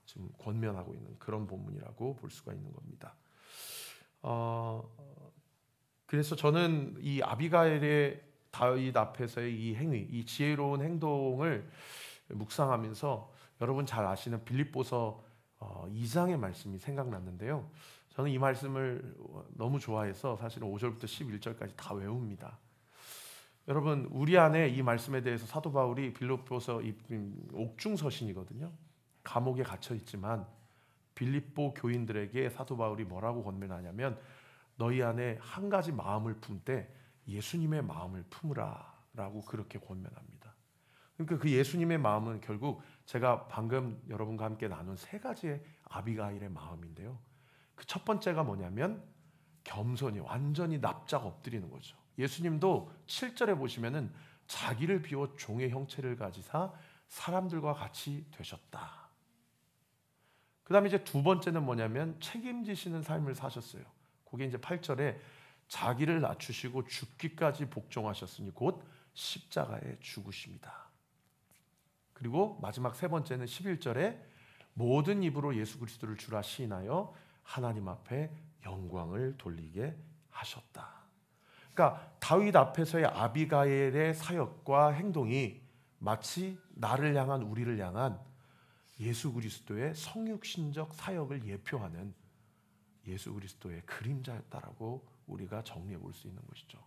Speaker 1: 지금 권면하고 있는 그런 본문이라고 볼 수가 있는 겁니다. 그래서 저는 이 아비가일의 다윗 앞에서의 이 행위, 이 지혜로운 행동을 묵상하면서 여러분 잘 아시는 빌립보서 2장의 말씀이 생각났는데요. 저는 이 말씀을 너무 좋아해서 사실은 5절부터 11절까지 다 외웁니다. 여러분, 우리 안에 이 말씀에 대해서 사도 바울이 빌립보서 옥중서신이거든요. 감옥에 갇혀 있지만 빌립보 교인들에게 사도 바울이 뭐라고 권면하냐면, 너희 안에 한 가지 마음을 품되 예수님의 마음을 품으라 라고 그렇게 권면합니다. 그러니까 그 예수님의 마음은 결국 제가 방금 여러분과 함께 나눈 세 가지의 아비가일의 마음인데요. 그 첫 번째가 뭐냐면 겸손이, 완전히 납작 엎드리는 거죠. 예수님도 7절에 보시면은 자기를 비워 종의 형체를 가지사 사람들과 같이 되셨다. 그 다음에 이제 두 번째는 뭐냐면 책임지시는 삶을 사셨어요. 그게 이제 8절에 자기를 낮추시고 죽기까지 복종하셨으니 곧 십자가에 죽으십니다. 그리고 마지막 세 번째는 11절에 모든 입으로 예수 그리스도를 주라 시인하여 하나님 앞에 영광을 돌리게 하셨다. 그러니까 다윗 앞에서의 아비가일의 사역과 행동이 마치 나를 향한, 우리를 향한 예수 그리스도의 성육신적 사역을 예표하는 예수 그리스도의 그림자였다라고 우리가 정리해 볼 수 있는 것이죠.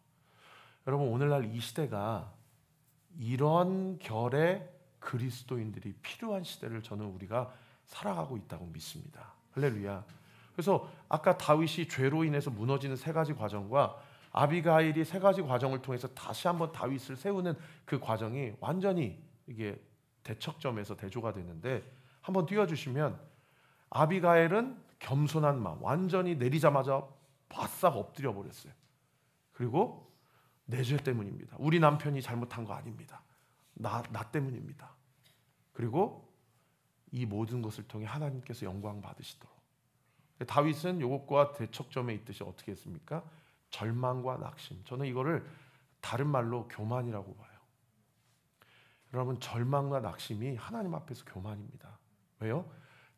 Speaker 1: 여러분, 오늘날 이 시대가 이런 결의 그리스도인들이 필요한 시대를 저는 우리가 살아가고 있다고 믿습니다. 할렐루야. 그래서 아까 다윗이 죄로 인해서 무너지는 세 가지 과정과 아비가일이 세 가지 과정을 통해서 다시 한번 다윗을 세우는 그 과정이 완전히 이게 대척점에서 대조가 되는데, 한번 띄워주시면, 아비가일은 겸손한 마음, 완전히 내리자마자 바싹 엎드려 버렸어요. 그리고 내 죄 때문입니다. 우리 남편이 잘못한 거 아닙니다. 나 때문입니다. 그리고 이 모든 것을 통해 하나님께서 영광 받으시도록. 다윗은 이것과 대척점에 있듯이 어떻게 했습니까? 절망과 낙심. 저는 이거를 다른 말로 교만이라고 봐요. 여러분, 절망과 낙심이 하나님 앞에서 교만입니다. 왜요?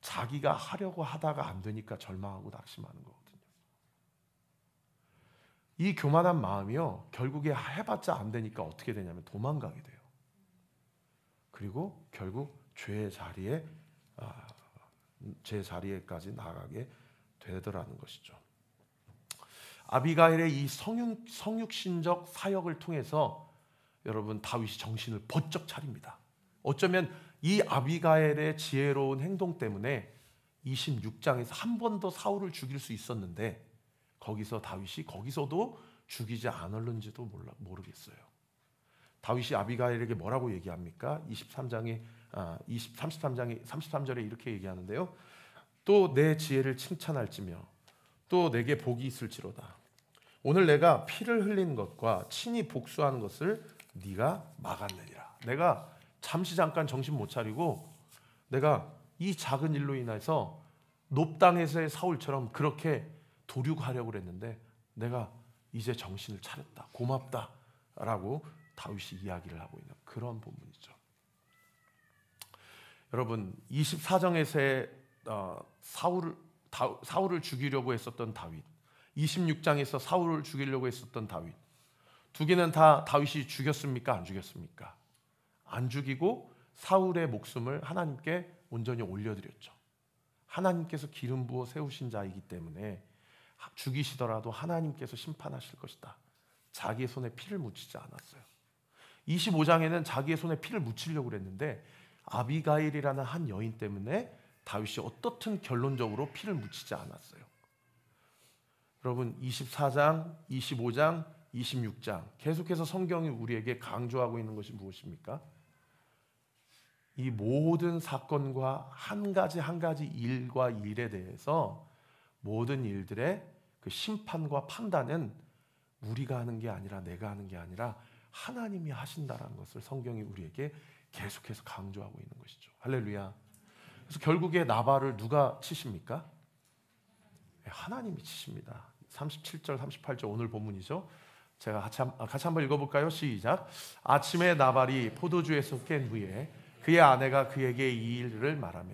Speaker 1: 자기가 하려고 하다가 안 되니까 절망하고 낙심하는 거거든요. 이 교만한 마음이요, 결국에 해봤자 안 되니까 어떻게 되냐면 도망가게 돼요. 그리고 결국 죄의 자리에까지 나가게 되더라는 것이죠. 아비가일의 이 성육신적 사역을 통해서 여러분, 다윗이 정신을 번쩍 차립니다. 어쩌면 이 아비가일의 지혜로운 행동 때문에 26장에서 한 번 더 사울을 죽일 수 있었는데, 거기서 다윗이 거기서도 죽이지 않았는지도 모르겠어요. 다윗이 아비가일에게 뭐라고 얘기합니까? 33절에 이렇게 얘기하는데요. 또 내 지혜를 칭찬할지며 또 내게 복이 있을지로다. 오늘 내가 피를 흘린 것과 친히 복수하는 것을 네가 막았느니라. 내가 잠깐 정신 못 차리고 내가 이 작은 일로 인해서 높당에서의 사울처럼 그렇게 도륙하려고 그랬는데 내가 이제 정신을 차렸다. 고맙다. 라고 다윗이 이야기를 하고 있는 그런 본문이죠. 여러분, 24장에서의 사울을 죽이려고 했었던 다윗, 26장에서 사울을 죽이려고 했었던 다윗, 두 개는 다 다윗이 죽였습니까? 안 죽였습니까? 안 죽이고 사울의 목숨을 하나님께 온전히 올려드렸죠. 하나님께서 기름 부어 세우신 자이기 때문에 죽이시더라도 하나님께서 심판하실 것이다. 자기의 손에 피를 묻히지 않았어요. 25장에는 자기의 손에 피를 묻히려고 했는데 아비가일이라는 한 여인 때문에 다윗이 어떻든 결론적으로 피를 묻히지 않았어요. 여러분, 24장, 25장, 26장 계속해서 성경이 우리에게 강조하고 있는 것이 무엇입니까? 이 모든 사건과 한 가지 일과 일에 대해서 모든 일들의 그 심판과 판단은 우리가 하는 게 아니라 내가 하는 게 아니라 하나님이 하신다는 것을 성경이 우리에게 계속해서 강조하고 있는 것이죠. 할렐루야. 그래서 결국에 나발을 누가 치십니까? 하나님이 치십니다. 37절 38절 오늘 본문이죠. 제가 같이 한번 읽어볼까요? 시작. 아침에 나발이 포도주에서 깬 후에 그의 아내가 그에게 이 일을 말하며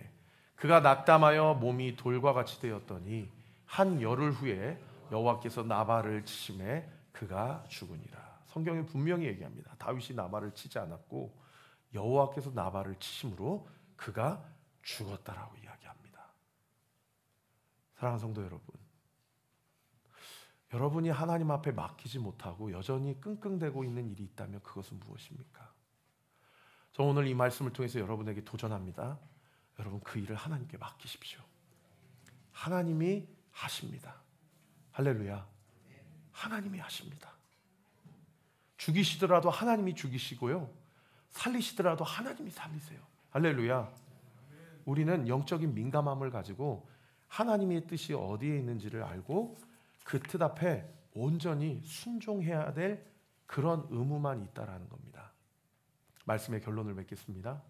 Speaker 1: 그가 낙담하여 몸이 돌과 같이 되었더니 한 열흘 후에 여호와께서 나발을 치심에 그가 죽으니라. 성경이 분명히 얘기합니다. 다윗이 나발을 치지 않았고 여호와께서 나발을 치심으로 그가 죽었다라고 이야기합니다. 사랑하는 성도 여러분, 여러분이 하나님 앞에 맡기지 못하고 여전히 끙끙대고 있는 일이 있다면 그것은 무엇입니까? 저 오늘 이 말씀을 통해서 여러분에게 도전합니다. 여러분, 그 일을 하나님께 맡기십시오. 하나님이 하십니다. 할렐루야. 하나님이 하십니다. 죽이시더라도 하나님이 죽이시고요, 살리시더라도 하나님이 살리세요. 할렐루야. 우리는 영적인 민감함을 가지고 하나님의 뜻이 어디에 있는지를 알고 그 뜻 앞에 온전히 순종해야 될 그런 의무만 있다라는 겁니다. 말씀의 결론을 맺겠습니다.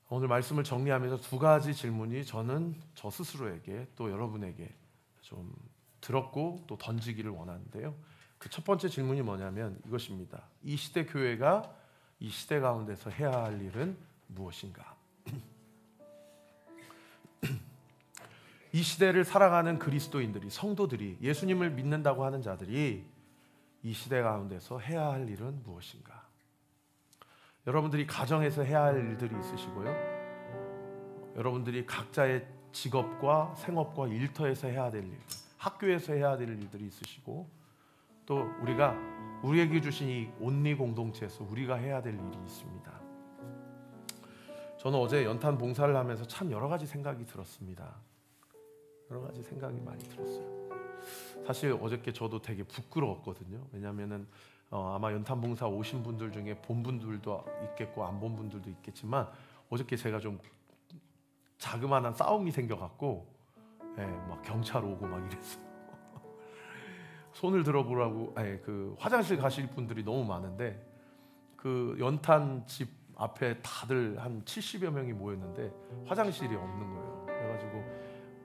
Speaker 1: 오늘 말씀을 정리하면서 두 가지 질문이 저는 저 스스로에게 또 여러분에게 좀 들었고 또 던지기를 원하는데요. 그 첫 번째 질문이 뭐냐면 이것입니다. 이 시대 교회가 이 시대 가운데서 해야 할 일은 무엇인가? 이 시대를 살아가는 그리스도인들이, 성도들이, 예수님을 믿는다고 하는 자들이 이 시대 가운데서 해야 할 일은 무엇인가? 여러분들이 가정에서 해야 할 일들이 있으시고요, 여러분들이 각자의 직업과 생업과 일터에서 해야 될 일들, 학교에서 해야 될 일들이 있으시고, 또 우리에게 주신 이 온리 공동체에서 우리가 해야 될 일이 있습니다. 저는 어제 연탄 봉사를 하면서 참 여러 가지 생각이 들었습니다. 여러 가지 생각이 많이 들었어요. 사실 어저께 저도 되게 부끄러웠거든요. 왜냐하면은 아마 연탄 봉사 오신 분들 중에 본 분들도 있겠고 안 본 분들도 있겠지만 어저께 제가 좀 자그마한 싸움이 생겨갖고 막 경찰 오고 막 이랬어요. 손을 들어보라고 그 화장실 가실 분들이 너무 많은데 그 연탄 집 앞에 다들 한 70여 명이 모였는데 화장실이 없는 거예요. 그래가지고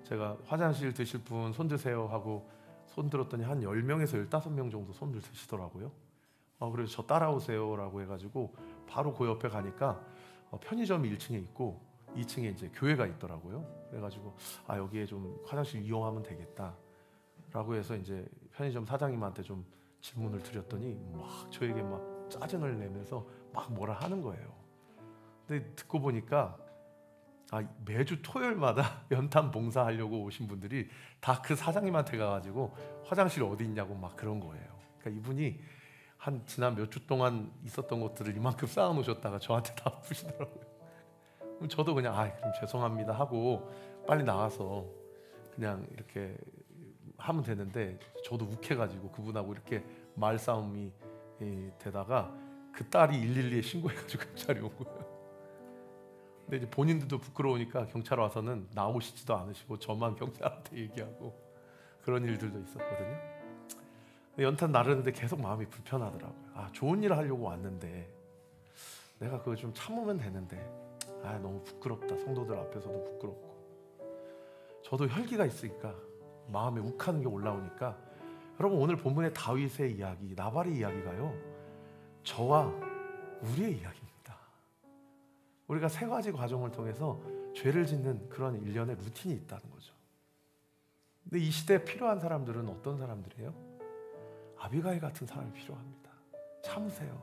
Speaker 1: 제가 화장실 드실 분 손 드세요 하고 손 들었더니 한 10명에서 15명 정도 손을 드시더라고요. 그래서 저 따라오세요 라고 해가지고 바로 그 옆에 가니까 편의점이 1층에 있고 2층에 이제 교회가 있더라고요. 그래가지고 여기에 좀 화장실 이용하면 되겠다 라고 해서 이제 편의점 사장님한테 좀 질문을 드렸더니 막 저에게 막 짜증을 내면서 막 뭐라 하는 거예요. 근데 듣고 보니까 매주 토요일마다 연탄 봉사하려고 오신 분들이 다 그 사장님한테 가가지고 화장실 어디 있냐고 막 그런 거예요. 그러니까 이분이 한 지난 몇 주 동안 있었던 것들을 이만큼 쌓아놓으셨다가 저한테 다 푸시더라고요. 그럼 저도 그냥 그럼 죄송합니다 하고 빨리 나와서 그냥 이렇게 하면 되는데 저도 욱해가지고 그분하고 이렇게 말싸움이 되다가 그 딸이 112에 신고해가지고 경찰이 온 거예요. 근데 이제 본인들도 부끄러우니까 경찰 와서는 나오시지도 않으시고 저만 경찰한테 얘기하고 그런 일들도 있었거든요. 연탄 나르는데 계속 마음이 불편하더라고요. 좋은 일을 하려고 왔는데 내가 그거 좀 참으면 되는데 너무 부끄럽다. 성도들 앞에서도 부끄럽고 저도 혈기가 있으니까 마음에 욱하는 게 올라오니까 여러분 오늘 본문의 다윗의 이야기, 나발의 이야기가요 저와 우리의 이야기입니다. 우리가 세 가지 과정을 통해서 죄를 짓는 그런 일련의 루틴이 있다는 거죠. 근데 이 시대에 필요한 사람들은 어떤 사람들이에요? 아비가일 같은 사람이 필요합니다. 참으세요.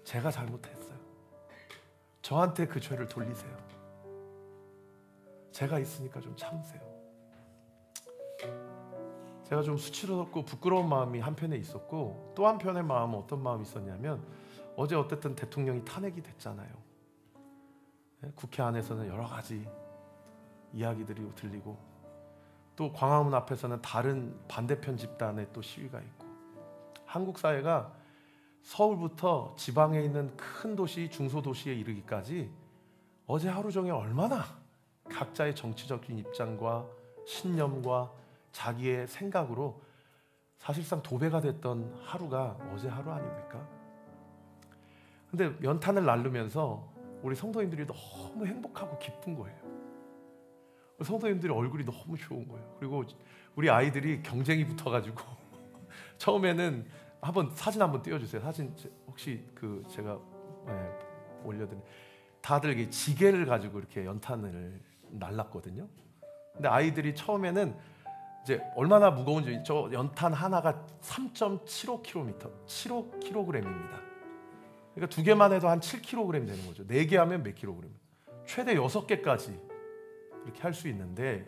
Speaker 1: 제가 잘못했어요. 저한테 그 죄를 돌리세요. 제가 있으니까 좀 참으세요. 제가 좀 수치스럽고 부끄러운 마음이 한편에 있었고 또 한편의 마음은 어떤 마음이 있었냐면 어제 어쨌든 대통령이 탄핵이 됐잖아요. 국회 안에서는 여러 가지 이야기들이 들리고 또 광화문 앞에서는 다른 반대편 집단의 또 시위가 있고 한국 사회가 서울부터 지방에 있는 큰 도시, 중소도시에 이르기까지 어제 하루 종일 얼마나 각자의 정치적인 입장과 신념과 자기의 생각으로 사실상 도배가 됐던 하루가 어제 하루 아닙니까? 근데 연탄을 나르면서 우리 성도님들이 너무 행복하고 기쁜 거예요. 성도님들의 얼굴이 너무 좋은 거예요. 그리고 우리 아이들이 경쟁이 붙어가지고 처음에는 사진 한번 띄워주세요. 사진 혹시 제가 올려드린 다들 이게 지게를 가지고 이렇게 연탄을 날랐거든요. 근데 아이들이 처음에는 이제 얼마나 무거운지 저 연탄 하나가 3.75kg, 7kg입니다. 그러니까 2개만 해도 한 7kg 되는 거죠. 4개 하면 몇 kg? 최대 6개까지 이렇게 할 수 있는데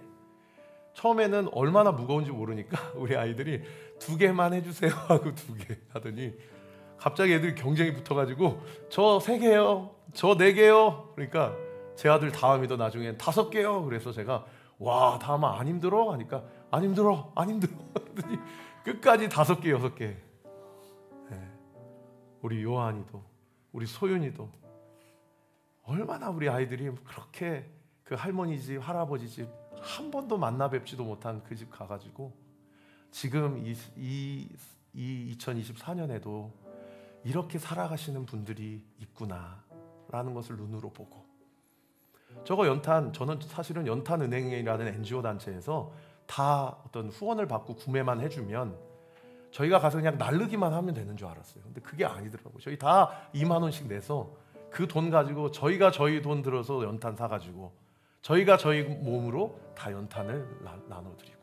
Speaker 1: 처음에는 얼마나 무거운지 모르니까 우리 아이들이 2개만 해주세요 하고 2개 하더니 갑자기 애들이 경쟁이 붙어가지고 저 3개요, 저 4개요. 그러니까 제 아들 다음이도 나중엔 5개요. 그래서 제가 와 다음아 안 힘들어? 하니까 안 힘들어 하더니 끝까지 5개, 6개. 우리 요한이도 우리 소윤이도 얼마나 우리 아이들이 그렇게 그 할머니 집, 할아버지 집 한 번도 만나 뵙지도 못한 그 집 가가지고 지금 이 2024년에도 이렇게 살아가시는 분들이 있구나라는 것을 눈으로 보고 저는 사실은 연탄은행이라는 NGO 단체에서 다 어떤 후원을 받고 구매만 해주면 저희가 가서 그냥 나르기만 하면 되는 줄 알았어요. 근데 그게 아니더라고요. 저희 다 2만 원씩 내서 그 돈 가지고 저희가 저희 돈 들어서 연탄 사가지고 저희가 저희 몸으로 다 연탄을 나눠드리고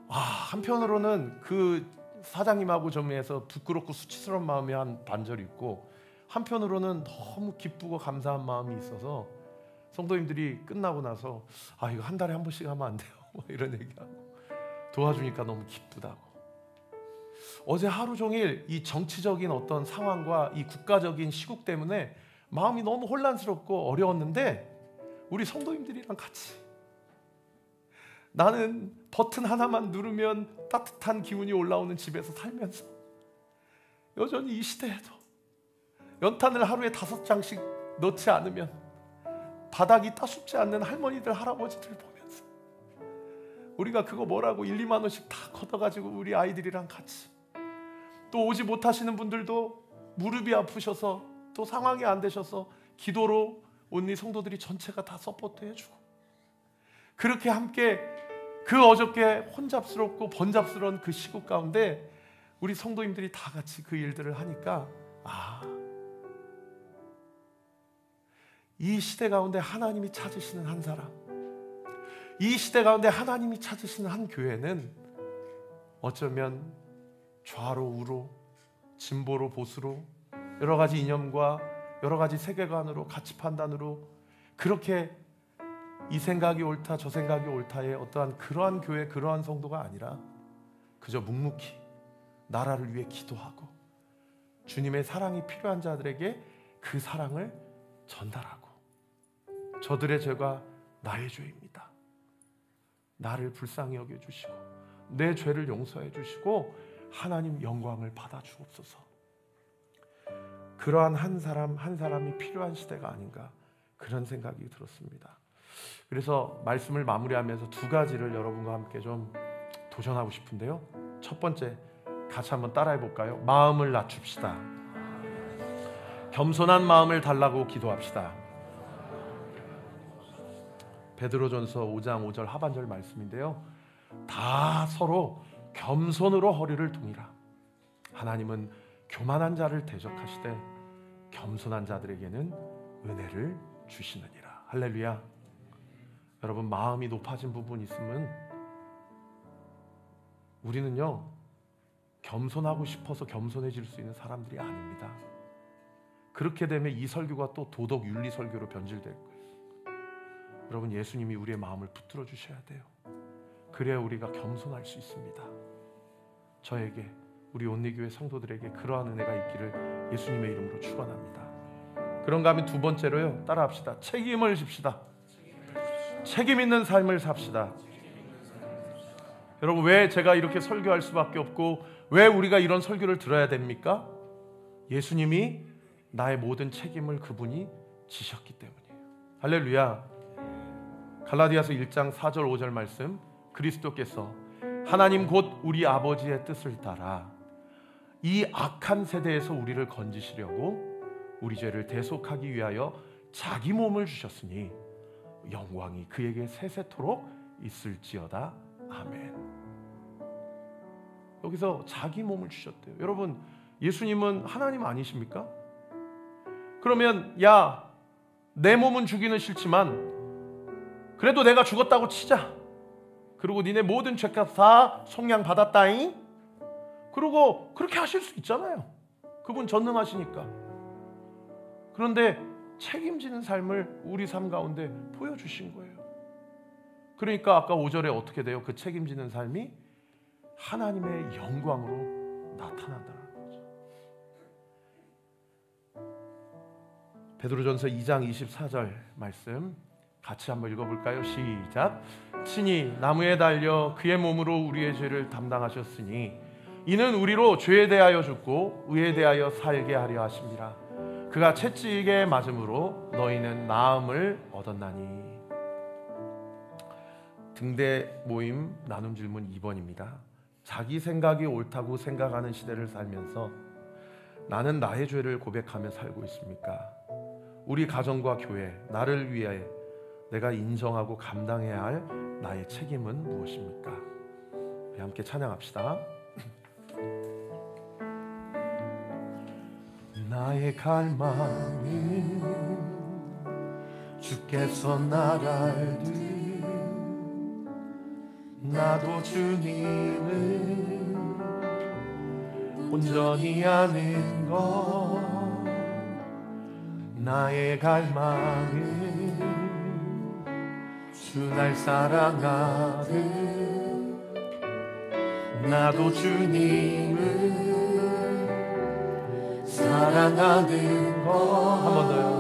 Speaker 1: 한편으로는 그 사장님하고 점에서 부끄럽고 수치스러운 마음이 한 반절이 있고 한편으로는 너무 기쁘고 감사한 마음이 있어서 성도님들이 끝나고 나서 이거 한 달에 한 번씩 하면 안 돼요? 이런 얘기하고 도와주니까 너무 기쁘다고 어제 하루 종일 이 정치적인 어떤 상황과 이 국가적인 시국 때문에 마음이 너무 혼란스럽고 어려웠는데 우리 성도님들이랑 같이 나는 버튼 하나만 누르면 따뜻한 기운이 올라오는 집에서 살면서 여전히 이 시대에도 연탄을 하루에 5장씩 넣지 않으면 바닥이 따숩지 않는 할머니들 할아버지들 보면서 우리가 그거 뭐라고 1, 2만 원씩 다 걷어가지고 우리 아이들이랑 같이 또 오지 못하시는 분들도 무릎이 아프셔서 또 상황이 안 되셔서 기도로 온리 성도들이 전체가 다 서포트 해주고 그렇게 함께 그 어저께 혼잡스럽고 번잡스러운 그 시국 가운데 우리 성도님들이 다 같이 그 일들을 하니까 이 시대 가운데 하나님이 찾으시는 한 사람, 이 시대 가운데 하나님이 찾으시는 한 교회는 어쩌면 좌로 우로 진보로 보수로 여러 가지 이념과 여러 가지 세계관으로 가치 판단으로 그렇게 이 생각이 옳다 저 생각이 옳다의 어떠한 그러한 교회 그러한 성도가 아니라 그저 묵묵히 나라를 위해 기도하고 주님의 사랑이 필요한 자들에게 그 사랑을 전달하고 저들의 죄가 나의 죄입니다. 나를 불쌍히 여겨주시고 내 죄를 용서해 주시고 하나님 영광을 받아 주옵소서. 그러한 한 사람 한 사람이 필요한 시대가 아닌가 그런 생각이 들었습니다. 그래서 말씀을 마무리하면서 2가지를 여러분과 함께 좀 도전하고 싶은데요. 첫 번째 같이 한번 따라해 볼까요? 마음을 낮춥시다. 겸손한 마음을 달라고 기도합시다. 베드로전서 5장 5절 하반절 말씀인데요. 다 서로 겸손으로 허리를 동이라. 하나님은 교만한 자를 대적하시되 겸손한 자들에게는 은혜를 주시느니라. 할렐루야. 여러분 마음이 높아진 부분 있으면 우리는요 겸손하고 싶어서 겸손해질 수 있는 사람들이 아닙니다. 그렇게 되면 이 설교가 또 도덕 윤리 설교로 변질될 거예요. 여러분 예수님이 우리의 마음을 붙들어 주셔야 돼요. 그래야 우리가 겸손할 수 있습니다. 저에게 우리 온리교회 성도들에게 그러한 은혜가 있기를 예수님의 이름으로 축원합니다. 그런가 하면 2번째로요 따라합시다. 책임을 집시다. 책임 있는 삶을 삽시다. 여러분 왜 제가 이렇게 설교할 수밖에 없고 왜 우리가 이런 설교를 들어야 됩니까? 예수님이 나의 모든 책임을 그분이 지셨기 때문이에요. 할렐루야. 갈라디아서 1장 4절 5절 말씀 그리스도께서 하나님 곧 우리 아버지의 뜻을 따라 이 악한 세대에서 우리를 건지시려고 우리 죄를 대속하기 위하여 자기 몸을 주셨으니 영광이 그에게 세세토록 있을지어다. 아멘. 여기서 자기 몸을 주셨대요. 여러분 예수님은 하나님 아니십니까? 그러면 내 몸은 죽이는 싫지만 그래도 내가 죽었다고 치자. 그리고 니네 모든 죄값 다 속량 받았다잉. 그리고 그렇게 하실 수 있잖아요. 그분 전능하시니까. 그런데 책임지는 삶을 우리 삶 가운데 보여주신 거예요. 그러니까 아까 5절에 어떻게 돼요? 그 책임지는 삶이 하나님의 영광으로 나타난다는 거죠. 베드로전서 2장 24절 말씀 같이 한번 읽어볼까요? 시작. 친히 나무에 달려 그의 몸으로 우리의 죄를 담당하셨으니 이는 우리로 죄에 대하여 죽고 의에 대하여 살게 하려 하심이라. 그가 채찍에 맞음으로 너희는 나음을 얻었나니. 등대 모임 나눔 질문 2번입니다. 자기 생각이 옳다고 생각하는 시대를 살면서 나는 나의 죄를 고백하며 살고 있습니까? 우리 가정과 교회, 나를 위해 내가 인정하고 감당해야 할 나의 책임은 무엇입니까? 우리 함께 찬양합시다. 나의 갈망은 주께서 나갈듯 나도 주님을 온전히 아는 것. 나의 갈망은 주 날 사랑하듯 나도 주님을 사랑하는 것. 한 번 더요.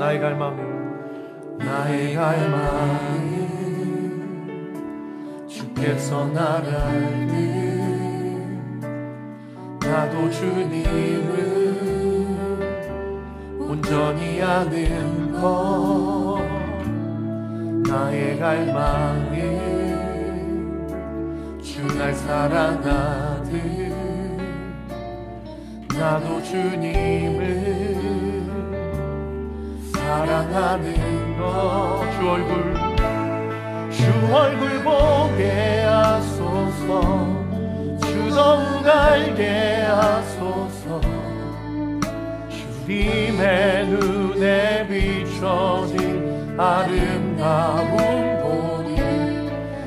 Speaker 1: 나의 갈망은 주께서 나를 알듯 나도 주님을 온전히 아는 것. 나의 갈망은 주 날 사랑하듯 나도 주님을 사랑하는 것. 주 얼굴 보게 하소서. 주 더욱 알게 하소서. 주님의 눈에 비춰진 아름다운 보리.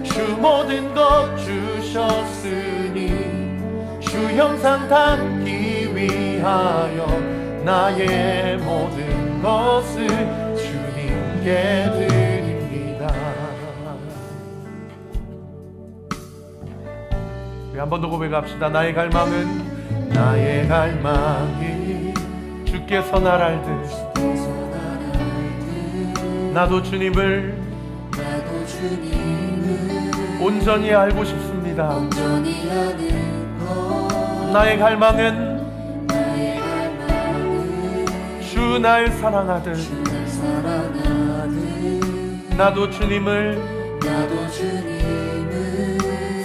Speaker 1: 주 모든 것 주셨으니 주 형상 담기 위하여 나의 모든 것을 주님께 드립니다. 우리 한 번 더 고백합시다. 나의 갈망은 주께서 날 알듯 나도 주님을 온전히 알고 싶습니다. 나의 갈망은 주 날 사랑하듯 나도 주님을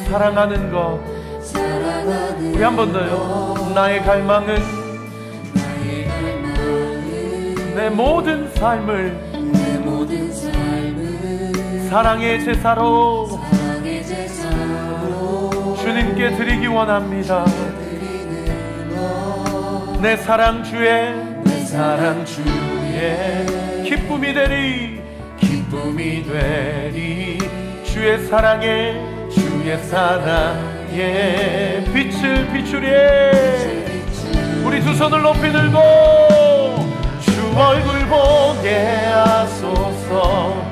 Speaker 1: 사랑하는 것. 우리 한 번 더요. 나의 갈망은 내 모든 삶을 사랑의 제사로 주님께 드리기 원합니다. 내 사랑 주의 기쁨이 되리 주의 사랑에 빛을 비추리. 우리 두 손을 높이 들고 주 얼굴 보게 하소서.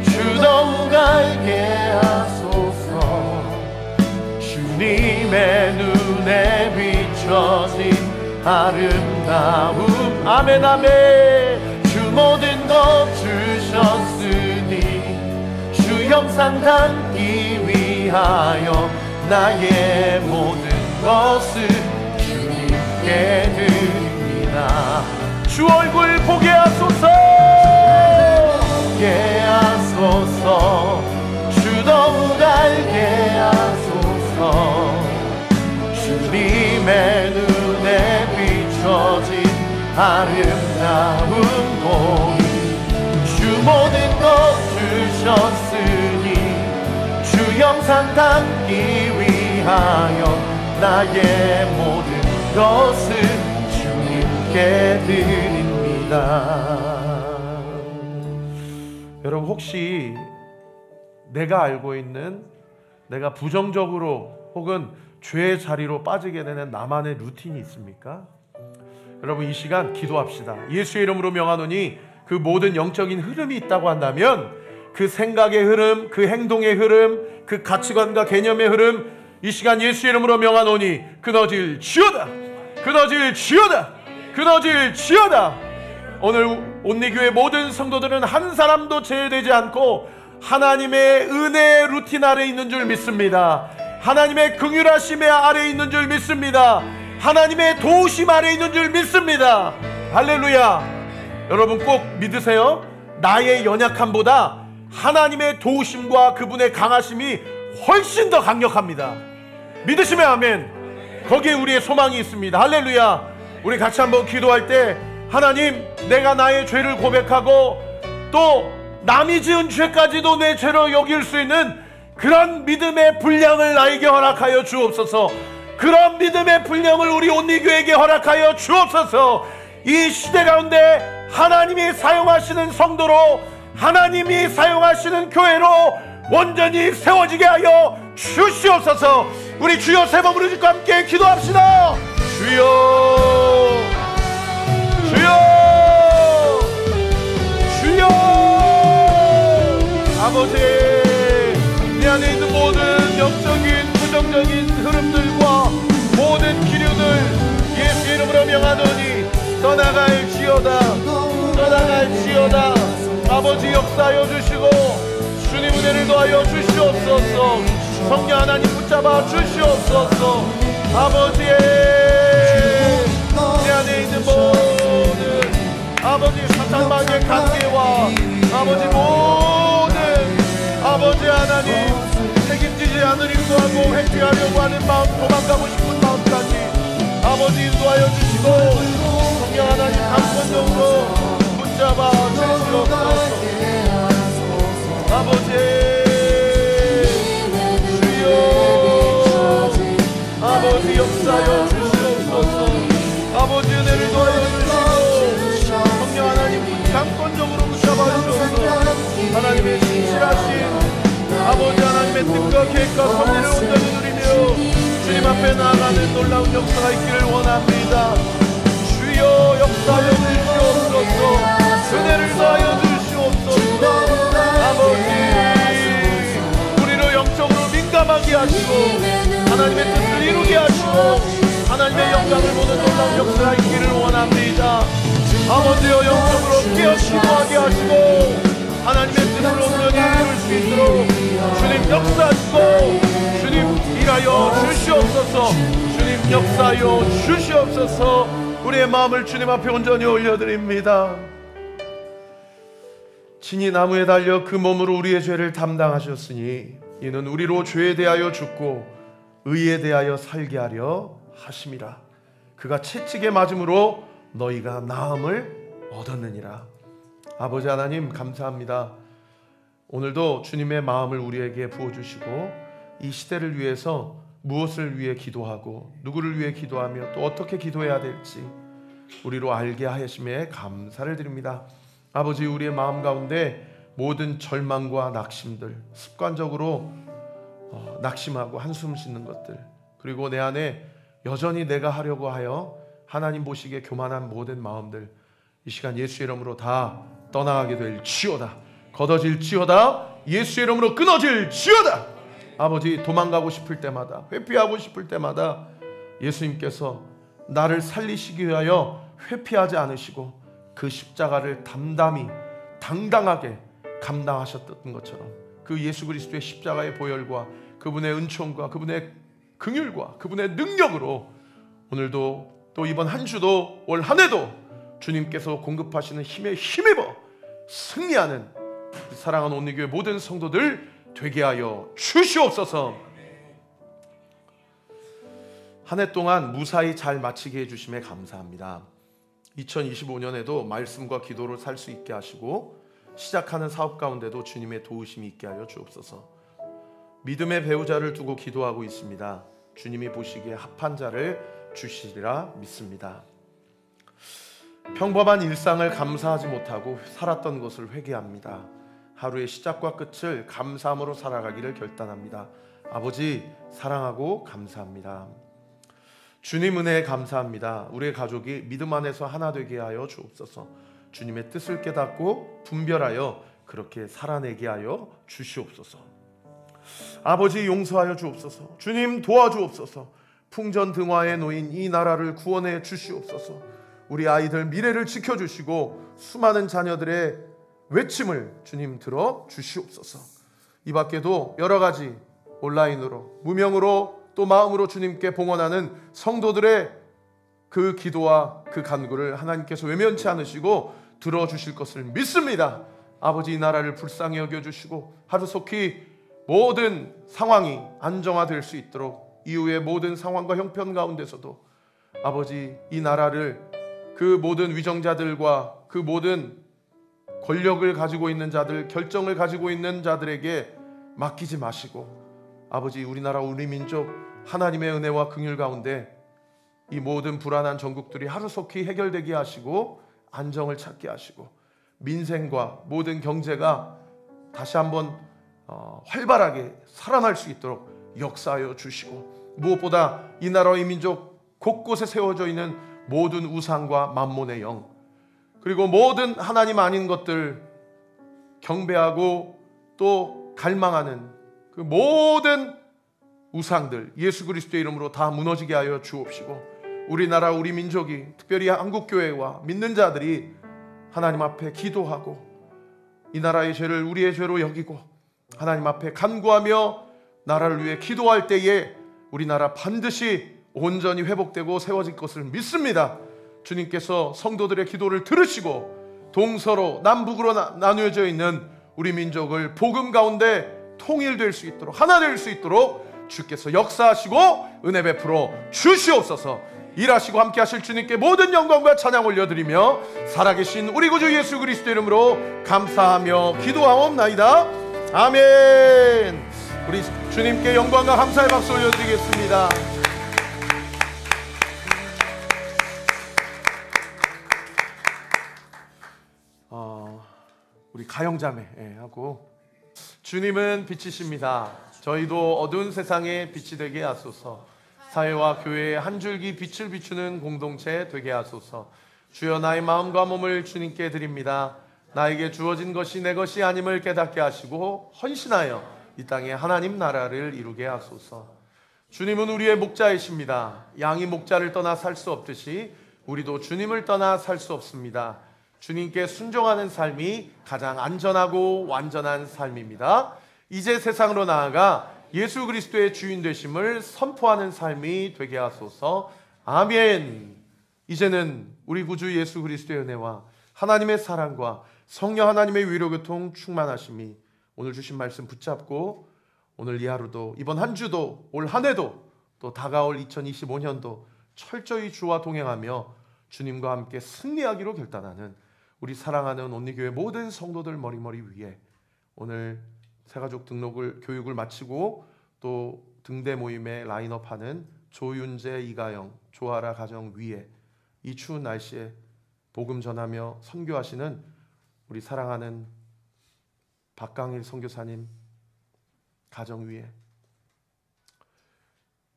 Speaker 1: 주 더욱 알게 하소서. 주님의 눈에 비춰진 아름다움. 아멘 아멘. 주 모든 것 주셨으니 주 형상 담기 위하여 나의 모든 것을 주님께 드립니다. 주 얼굴 보게 하소서. 주 더욱 알게 하소서. 주님의 눈에 비춰진 아름다운 보리. 주 모든 것 주셨으니 주 형상 담기 위하여 나의 모든 것을 주님께 드립니다. 여러분, 혹시 내가 알고 있는, 내가 부정적으로 혹은 죄의 자리로 빠지게 되는 나만의 루틴이 있습니까? 여러분, 이 시간 기도합시다. 예수의 이름으로 명하노니 그 모든 영적인 흐름이 있다고 한다면 그 생각의 흐름, 그 행동의 흐름, 그 가치관과 개념의 흐름, 이 시간 예수의 이름으로 명하노니 끊어질지어다. 끊어질지어다. 오늘 온리교회 모든 성도들은 한 사람도 제외되지 않고 하나님의 은혜의 루틴 아래 있는 줄 믿습니다. 하나님의 긍휼하심의 아래 있는 줄 믿습니다. 하나님의 도우심 아래 있는 줄 믿습니다. 할렐루야. 여러분 꼭 믿으세요. 나의 연약함보다 하나님의 도우심과 그분의 강하심이 훨씬 더 강력합니다. 믿으시면 아멘. 거기에 우리의 소망이 있습니다. 할렐루야. 우리 같이 한번 기도할 때, 하나님, 내가 나의 죄를 고백하고 또 남이 지은 죄까지도 내 죄로 여길 수 있는 그런 믿음의 분량을 나에게 허락하여 주옵소서. 그런 믿음의 분량을 우리 온리교회에게 허락하여 주옵소서. 이 시대 가운데 하나님이 사용하시는 성도로, 하나님이 사용하시는 교회로 온전히 세워지게 하여 주시옵소서. 우리 주여 세 번 부르짖고 함께 기도합시다. 주여, 주여, 아버지, 내 안에 있는 모든 영적인 부정적인 흐름들과 원하노니 떠나갈지어다. 떠나갈지어다. 아버지 역사하여 주시고 주님 은혜를 더하여 주시옵소서. 성령 하나님 붙잡아 주시옵소서. 아버지의 내 안에 있는 모든 아버지 사탄마귀의 관계와 아버지 모든 아버지 하나님 책임지지 않으려고 하고 회피하려고 하는 마음, 도망가고 싶은 마음까지 아버지 인도하여 주시고 성령 하나님 강권적으로 붙잡아 주시옵소서. 아버지 주여 아버지 역사여 주시옵소서. 아버지 은혜를 더하여 주시고 성령 하나님 강권적으로 붙잡아 주옵소서. 하나님의 신실하신 아버지 하나님의 뜻과 계획과 섭리를 온전히 누리며 주님 앞에 나아가는 놀라운 역사가 있기를 원합니다. 주여 역사하여 주시옵소서. 은혜를 더하여 주시옵소서. 아버지 우리를 영적으로 민감하게 하시고 하나님의 뜻을 이루게 하시고 하나님의 영광을 보는 놀라운 역사가 있기를 원합니다. 아버지여 영적으로 깨어 기도하게 하시고 하나님의 뜻을 온전히 이룰 수 있도록 주님 역사하시고 주님 일하여 주시옵소서. 주님 역사하여 주시옵소서. 우리의 마음을 주님 앞에 온전히 올려드립니다. 친히 나무에 달려 그 몸으로 우리의 죄를 담당하셨으니 이는 우리로 죄에 대하여 죽고 의에 대하여 살게 하려 하심이라. 그가 채찍에 맞음으로 너희가 나음을 얻었느니라. 아버지 하나님 감사합니다. 오늘도 주님의 마음을 우리에게 부어주시고 이 시대를 위해서 무엇을 위해 기도하고 누구를 위해 기도하며 또 어떻게 기도해야 될지 우리로 알게 하심에 감사를 드립니다. 아버지 우리의 마음 가운데 모든 절망과 낙심들, 습관적으로 낙심하고 한숨 쉬는 것들, 그리고 내 안에 여전히 내가 하려고 하여 하나님 보시기에 교만한 모든 마음들 이 시간 예수의 이름으로 다 떠나가게 될지어다. 걷어질지어다. 예수의 이름으로 끊어질지어다. 아버지 도망가고 싶을 때마다 회피하고 싶을 때마다 예수님께서 나를 살리시기 위하여 회피하지 않으시고 그 십자가를 담담히 당당하게 감당하셨던 것처럼 그 예수 그리스도의 십자가의 보혈과 그분의 은총과 그분의 긍휼과 그분의 능력으로 오늘도 또 이번 한 주도 올 한 해도 주님께서 공급하시는 힘에 힘입어 승리하는 사랑하는 온리교회 모든 성도들 되게 하여 주시옵소서. 한 해 동안 무사히 잘 마치게 해주심에 감사합니다. 2025년에도 말씀과 기도로 살 수 있게 하시고 시작하는 사업 가운데도 주님의 도우심이 있게 하여 주옵소서. 믿음의 배우자를 두고 기도하고 있습니다. 주님이 보시기에 합한 자를 주시리라 믿습니다. 평범한 일상을 감사하지 못하고 살았던 것을 회개합니다. 하루의 시작과 끝을 감사함으로 살아가기를 결단합니다. 아버지 사랑하고 감사합니다. 주님 은혜에 감사합니다. 우리의 가족이 믿음 안에서 하나 되게 하여 주옵소서. 주님의 뜻을 깨닫고 분별하여 그렇게 살아내게 하여 주시옵소서. 아버지 용서하여 주옵소서. 주님 도와주옵소서. 풍전등화에 놓인 이 나라를 구원해 주시옵소서. 우리 아이들 미래를 지켜주시고 수많은 자녀들의 외침을 주님 들어 주시옵소서. 이 밖에도 여러 가지 온라인으로 무명으로 또 마음으로 주님께 봉헌하는 성도들의 그 기도와 그 간구를 하나님께서 외면치 않으시고 들어주실 것을 믿습니다. 아버지 이 나라를 불쌍히 여겨주시고 하루속히 모든 상황이 안정화될 수 있도록 이후의 모든 상황과 형편 가운데서도 아버지 이 나라를 그 모든 위정자들과 그 모든 권력을 가지고 있는 자들, 결정을 가지고 있는 자들에게 맡기지 마시고 아버지 우리나라 우리 민족 하나님의 은혜와 긍휼 가운데 이 모든 불안한 전국들이 하루속히 해결되게 하시고 안정을 찾게 하시고 민생과 모든 경제가 다시 한번 활발하게 살아날 수 있도록 역사하여 주시고 무엇보다 이 나라 이 민족 곳곳에 세워져 있는 모든 우상과 만몬의 영 그리고 모든 하나님 아닌 것들 경배하고 또 갈망하는 그 모든 우상들 예수 그리스도의 이름으로 다 무너지게 하여 주옵시고 우리나라 우리 민족이 특별히 한국교회와 믿는 자들이 하나님 앞에 기도하고 이 나라의 죄를 우리의 죄로 여기고 하나님 앞에 간구하며 나라를 위해 기도할 때에 우리나라 반드시 온전히 회복되고 세워질 것을 믿습니다. 주님께서 성도들의 기도를 들으시고 동서로 남북으로 나누어져 있는 우리 민족을 복음 가운데 통일될 수 있도록 하나 될 수 있도록 주께서 역사하시고 은혜 베풀어 주시옵소서. 일하시고 함께 하실 주님께 모든 영광과 찬양 올려드리며 살아계신 우리 구주 예수 그리스도 이름으로 감사하며 기도하옵나이다. 아멘. 우리 주님께 영광과 감사의 박수 올려드리겠습니다. 우리 가영자매하고 주님은 빛이십니다. 저희도 어두운 세상에 빛이 되게 하소서. 사회와 교회의 한 줄기 빛을 비추는 공동체 되게 하소서. 주여 나의 마음과 몸을 주님께 드립니다. 나에게 주어진 것이 내 것이 아님을 깨닫게 하시고 헌신하여 이 땅에 하나님 나라를 이루게 하소서. 주님은 우리의 목자이십니다. 양이 목자를 떠나 살 수 없듯이 우리도 주님을 떠나 살 수 없습니다. 주님께 순종하는 삶이 가장 안전하고 완전한 삶입니다. 이제 세상으로 나아가 예수 그리스도의 주인 되심을 선포하는 삶이 되게 하소서. 아멘. 이제는 우리 구주 예수 그리스도의 은혜와 하나님의 사랑과 성령 하나님의 위로교통 충만하심이 오늘 주신 말씀 붙잡고 오늘 이 하루도 이번 한 주도 올 한 해도 또 다가올 2025년도 철저히 주와 동행하며 주님과 함께 승리하기로 결단하는 우리 사랑하는 온리교회 모든 성도들 머리머리 위에 오늘 새가족 교육을 마치고 또 등대 모임에 라인업하는 조윤재, 이가영, 조아라 가정 위에 이 추운 날씨에 복음 전하며 선교하시는 우리 사랑하는 박강일 선교사님 가정 위에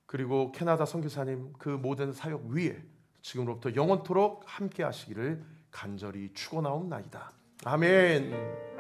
Speaker 1: 그리고 캐나다 선교사님 그 모든 사역 위에 지금으로부터 영원토록 함께 하시기를 간절히 축원하옵나이다. 아멘.